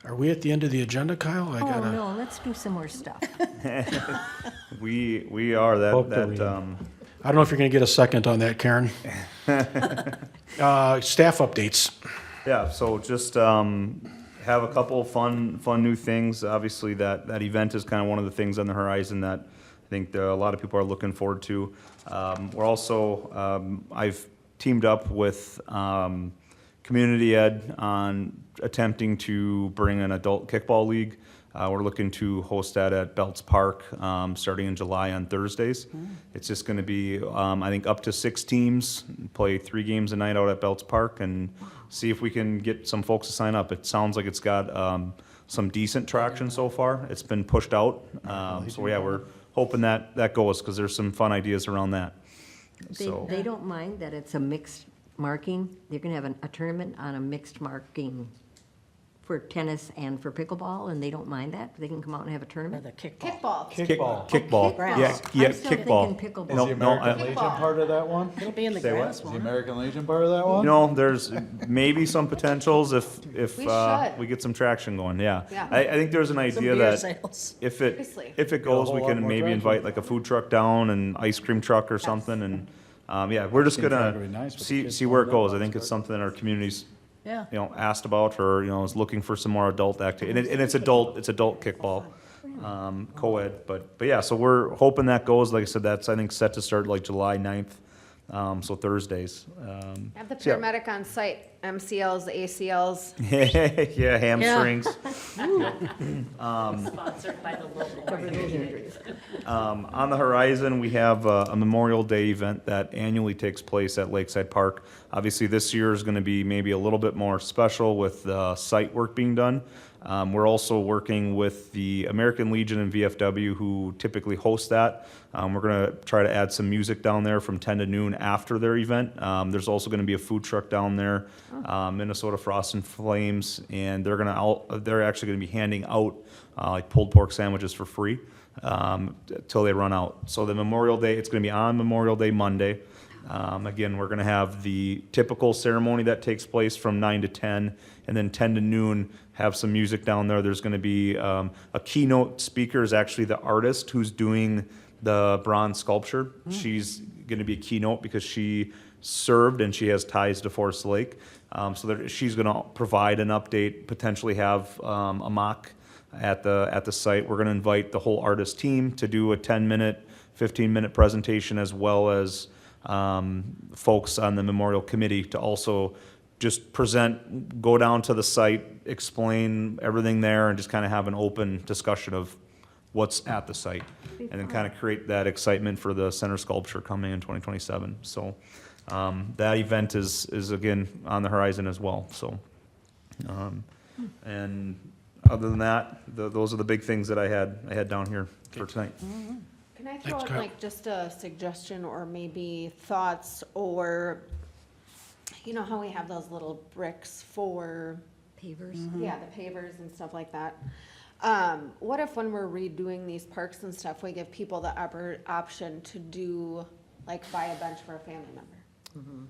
Are we at the end of the agenda, Kyle? I Oh, gotta, no, let's do some more stuff. We are, Hope to read. I don't know if you're gonna get a second on that, Karen. Staff updates. Yeah, so just have a couple of fun new things. Obviously, that event is kind of one of the things on the horizon that I think a lot of people are looking forward to. We're also, I've teamed up with Community Ed on attempting to bring an adult kickball league. We're looking to host that at Belts Park, starting in July on Thursdays. It's just gonna be, I think, up to 6 teams, play 3 games a night out at Belts Park, and see if we can get some folks to sign up. It sounds like it's got some decent traction so far. It's been pushed out. So yeah, we're hoping that goes, because there's some fun ideas around that. So, They don't mind that it's a mixed marking. They're gonna have a tournament on a mixed marking for tennis and for pickleball, and they don't mind that? They can come out and have a Or tournament? the kickball. Kickball. Kickball. kickball. Kickball. Yeah, I'm still kickball. thinking pickleball. Is No, the no, American I- Legion part of that one? It'll be in the Say what? grass, Is the won't it? American Legion part of that one? You know, there's maybe some potentials if We should. we get some traction going, yeah. Yeah. I think there's an Some idea beer that sales. if it Seriously. goes, whole we lot can more maybe traction. invite like a food truck down and ice cream truck or something, and yeah, we're just Seems like gonna it'd be nice with the see kids where it going goes. up I think on it's something that our community's Yeah. asked about, or is looking for some more adult activity, and it's adult kickball, co-ed, but yeah, so we're hoping that goes. Like I said, that's I think set to start like July 9th, so Thursdays. Have the So, yeah. paramedic on site, MCLs, ACLs. Yeah, hamstrings. Sponsored by the local organization. On the horizon, we have a Memorial Day event that annually takes place at Lakeside Park. Obviously, this year is going to be maybe a little bit more special with site work being done. We're also working with the American Legion and VFW, who typically host that. We're going to try to add some music down there from 10 to noon after their event. There's also going to be a food truck down there, Minnesota Frost and Flames, and they're actually going to be handing out like pulled pork sandwiches for free till they run out. So the Memorial Day, it's going to be on Memorial Day Monday. Again, we're going to have the typical ceremony that takes place from 9 to 10, and then 10 to noon, have some music down there. There's going to be a keynote speaker is actually the artist who's doing the bronze sculpture. She's going to be a keynote because she served and she has ties to Forest Lake. So she's going to provide an update, potentially have a mock at the site. We're going to invite the whole artist team to do a 10-minute, 15-minute presentation, as well as folks on the memorial committee to also just present, go down to the site, explain everything there, and just kind of have an open discussion of what's at the site, and then kind of create that excitement for the center sculpture coming in 2027. So that event is again on the horizon as well. So and other than that, those are the big things that I had down here for tonight. Can I throw Thanks, out Kyle. like just a suggestion or maybe thoughts, or, you know how we have those little bricks for, Pavers? yeah, the pavers and stuff like that? What if when we're redoing these parks and stuff, we give people the option to do, like, buy a bench for a family member?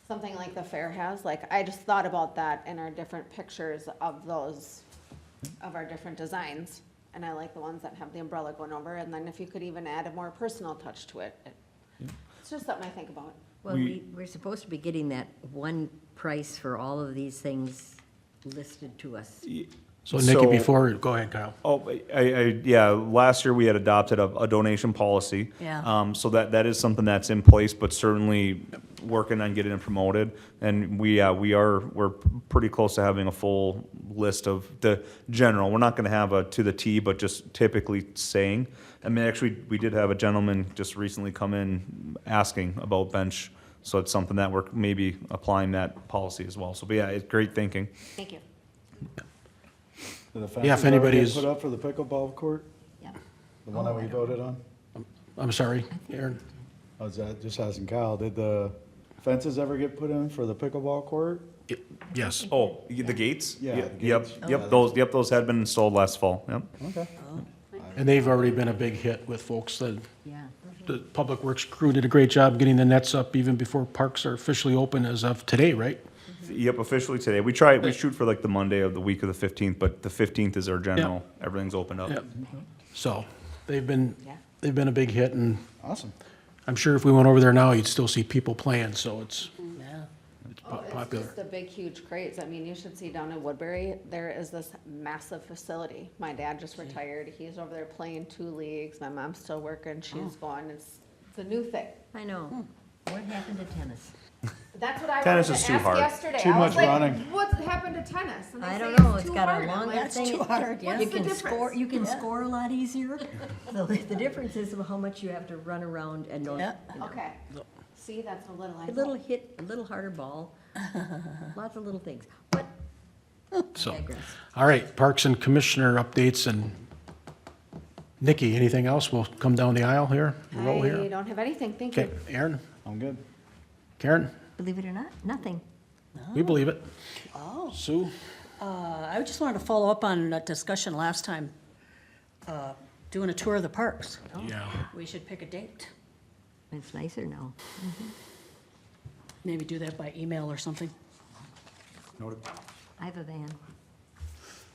Something like the fair has, like, I just thought about that in our different pictures of those, of our different designs. And I like the ones that have the umbrella going over, and then if you could even add a more personal touch to it. It's just something I think about. Well, we're supposed to be getting that one price for all of these things listed to us. So Nikki, go ahead, Kyle. Oh, yeah, last year we had adopted a donation policy. Yeah. So that is something that's in place, but certainly working on getting it promoted. And we're pretty close to having a full list of the general. We're not gonna have a to the T, but just typically saying. I mean, actually, we did have a gentleman just recently come in asking about bench. So it's something that we're maybe applying that policy as well. So, but yeah, it's great thinking. Thank you. Did the Yeah, if fences already anybody get is- put up for the pickleball court? Yeah. The one that we voted on? I'm sorry, Aaron. I was just asking Kyle, did the fences ever get put in for the pickleball court? Yes. Oh, the gates? Yeah, the Yep, gates. those had been installed last fall, yep. Okay. And they've already been a big hit with folks. The Yeah. Public Works crew did a great job getting the nets up even before parks are officially open as of today, right? Yep, officially today. We shoot for like the Monday of the week of the 15th, but the 15th is our general, everything's opened up. Yep. So they've been a big hit, and Awesome. I'm sure if we went over there now, you'd still see people playing, so it's Yeah. popular. It's just the big, huge crates. I mean, you should see down in Woodbury, there is this massive facility. My dad just retired. He's over there playing 2 leagues. My mom's still working. She's going. It's a new thing. I know. What happened to tennis? That's what I Tennis wanted is to too ask hard. yesterday. Too I was much like, running. What's happened to tennis? And they I say don't know, it's it's too got hard. a I'm longer like, thing. too hard, yeah. You What's the can difference? score, you can score a lot easier. The difference is how much you have to run around and don't, Yeah. you know. Okay. See, that's a little I A know. little hit, a little harder ball, lots of little things, but I So, digress. all right, Parks and Commissioner updates, and Nikki, anything else? We'll come down the aisle here, roll I here. don't have anything. Thank Okay, you. Aaron, I'm good. Karen, Believe it or not, nothing. we believe it. Oh. Sue? I just wanted to follow up on that discussion last time, doing a tour of the parks. Yeah. We should pick a date. It's nicer now. Maybe do that by email or something. I have a van,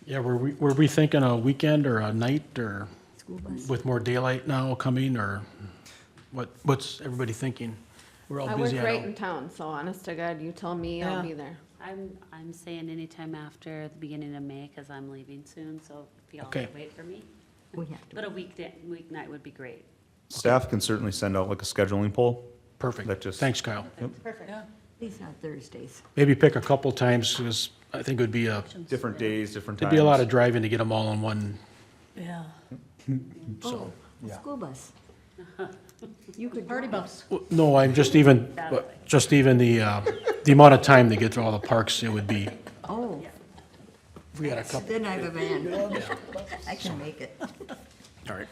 Yeah, were we thinking a weekend or a night, or school bus. with more daylight now coming, or what's everybody thinking? We're all I work busy, I right know. in town, so honest to God, you tell me, I'll Yeah. be there. I'm saying anytime after the beginning of May, because I'm leaving soon, so if y'all Okay. wait for me. We have to. But a weeknight would be great. Staff can certainly send out like a scheduling poll. Perfect. That just- Thanks, Kyle. Perfect. At least not Thursdays. Maybe pick a couple times, because I think it'd be Different days, different times. it'd be a lot of driving to get them all in one. Yeah. Oh, a school bus. You could Party drive. bus. No, I'm just even the amount of time to get through all the parks, it would be, Oh, we got a couple. then I have a van. I can make it. All right.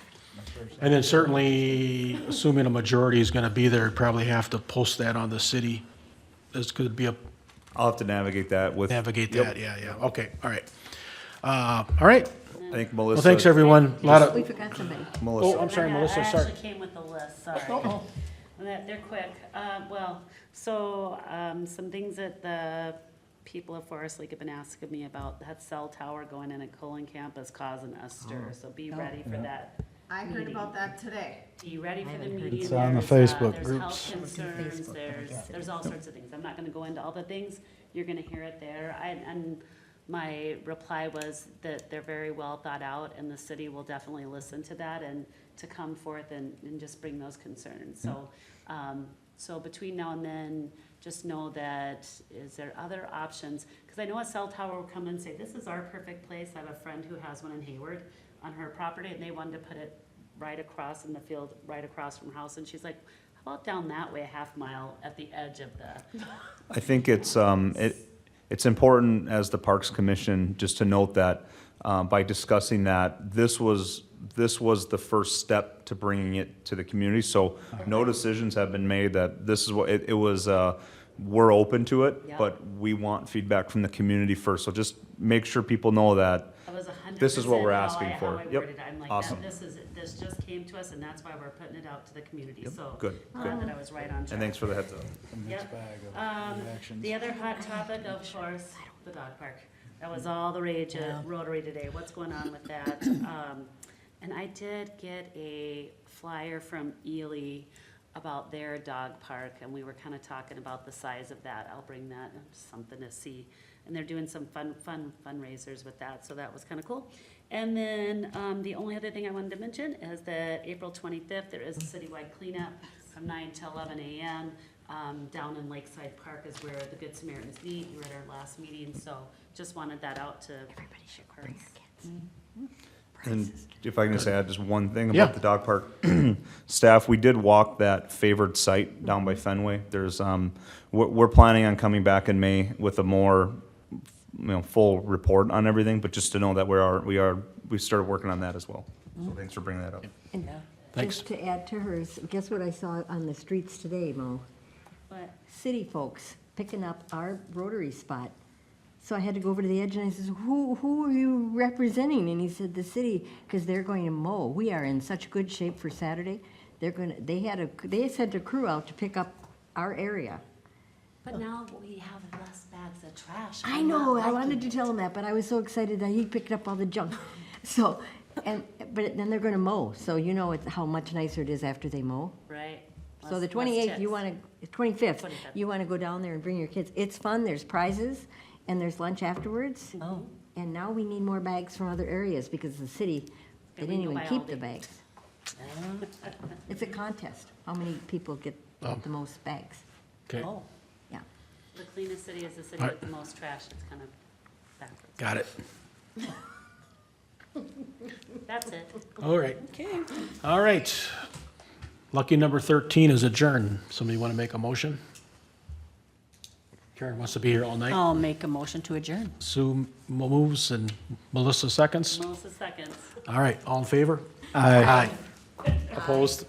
And then certainly, assuming a majority is gonna be there, we'd probably have to post that on the city. This could be I'll have to navigate that with. navigate Yep. that, yeah, okay, all right. All right, I think Melissa. well, thanks, everyone. A lot We of, forgot somebody. Melissa. oh, I'm sorry, I Melissa, sorry. actually came with a list, sorry. And they're quick. Some things that the people of Forest Lake have been asking me about, that cell tower going in at Cullen campus causing a stir, so be ready for that. I heard about that today. Be ready for the haven't heard meeting. It's on the There's, Facebook there's groups. health concerns, there's all sorts of things. I'm not gonna go into all the things. You're gonna hear it there. And my reply was that they're very well thought out, and the city will definitely listen to that and to come forth and just bring those concerns. So between now and then, just know that, is there other options? Because I know a cell tower will come and say, this is our perfect place. I have a friend who has one in Hayward on her property, and they wanted to put it right across in the field, right across from her house. And she's like, how about down that way, a half mile at the edge of the, I think it's important as the Parks Commission just to note that by discussing that, this was the first step to bringing it to the community. So no decisions have been made that this is what, it was, we're open to it, Yeah. but we want feedback from the community first. So just make sure people know that I was 100% this is what we're how asking I for. worded Yep. it. I'm like, Awesome. this just came to us, and that's why we're putting it out to the community. So Good, glad that I was right on track. And thanks for the heads up. Yep. The other hot topic, of course, the dog park. That was all the rage at Rotary today. What's going on with that? And I did get a flyer from Ely about their dog park, and we were kind of talking about the size of that. I'll bring that, something to see. And they're doing some fundraisers with that, so that was kind of cool. And then, the only other thing I wanted to mention is that April 25th, there is a citywide cleanup from 9 to 11 a.m. Down in Lakeside Park is where the Good Samaritans meet. You were at our last meeting, so just wanted that out to. Everybody should bring their kids. And if I can just add just one thing Yeah. about the dog park. Staff, we did walk that favored site down by Fenway. There's, we're planning on coming back in May with a more, full report on everything, but just to know that we started working on that as well. So thanks for bringing that up. And Thanks. just to add to hers, guess what I saw on the streets today, Mo? But City folks picking up our Rotary spot. So I had to go over to the edge and I says, who are you representing? And he said, the city, because they're going to mow. We are in such good shape for Saturday. They sent a crew out to pick up our area. But now we have less bags of trash. I I'm not know, I liking wanted to it. tell him that, but I was so excited that he picked up all the junk. So, but then they're gonna mow, so you know how much nicer it is after they mow. Right. So the Less 28th, you tips. wanna, 25th, 25th. you wanna go down there and bring your kids. It's fun, there's prizes, and there's lunch afterwards. Oh. And now we need more bags from other areas, because the city, they And we didn't can even go keep buy the Aldi. bags. It's a contest, how many people get the most bags, Okay, Oh, yeah. The cleanest city is the city Alright. with the most trash. It's kind of backwards. got it. That's it. All right. All right. Lucky number 13 is adjourn. Somebody want to make a motion? Karen wants to be here all night. I'll make a motion to adjourn. Sue moves and Melissa seconds. Melissa seconds. All right, all in favor? Aye. Opposed?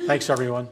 Thanks, everyone.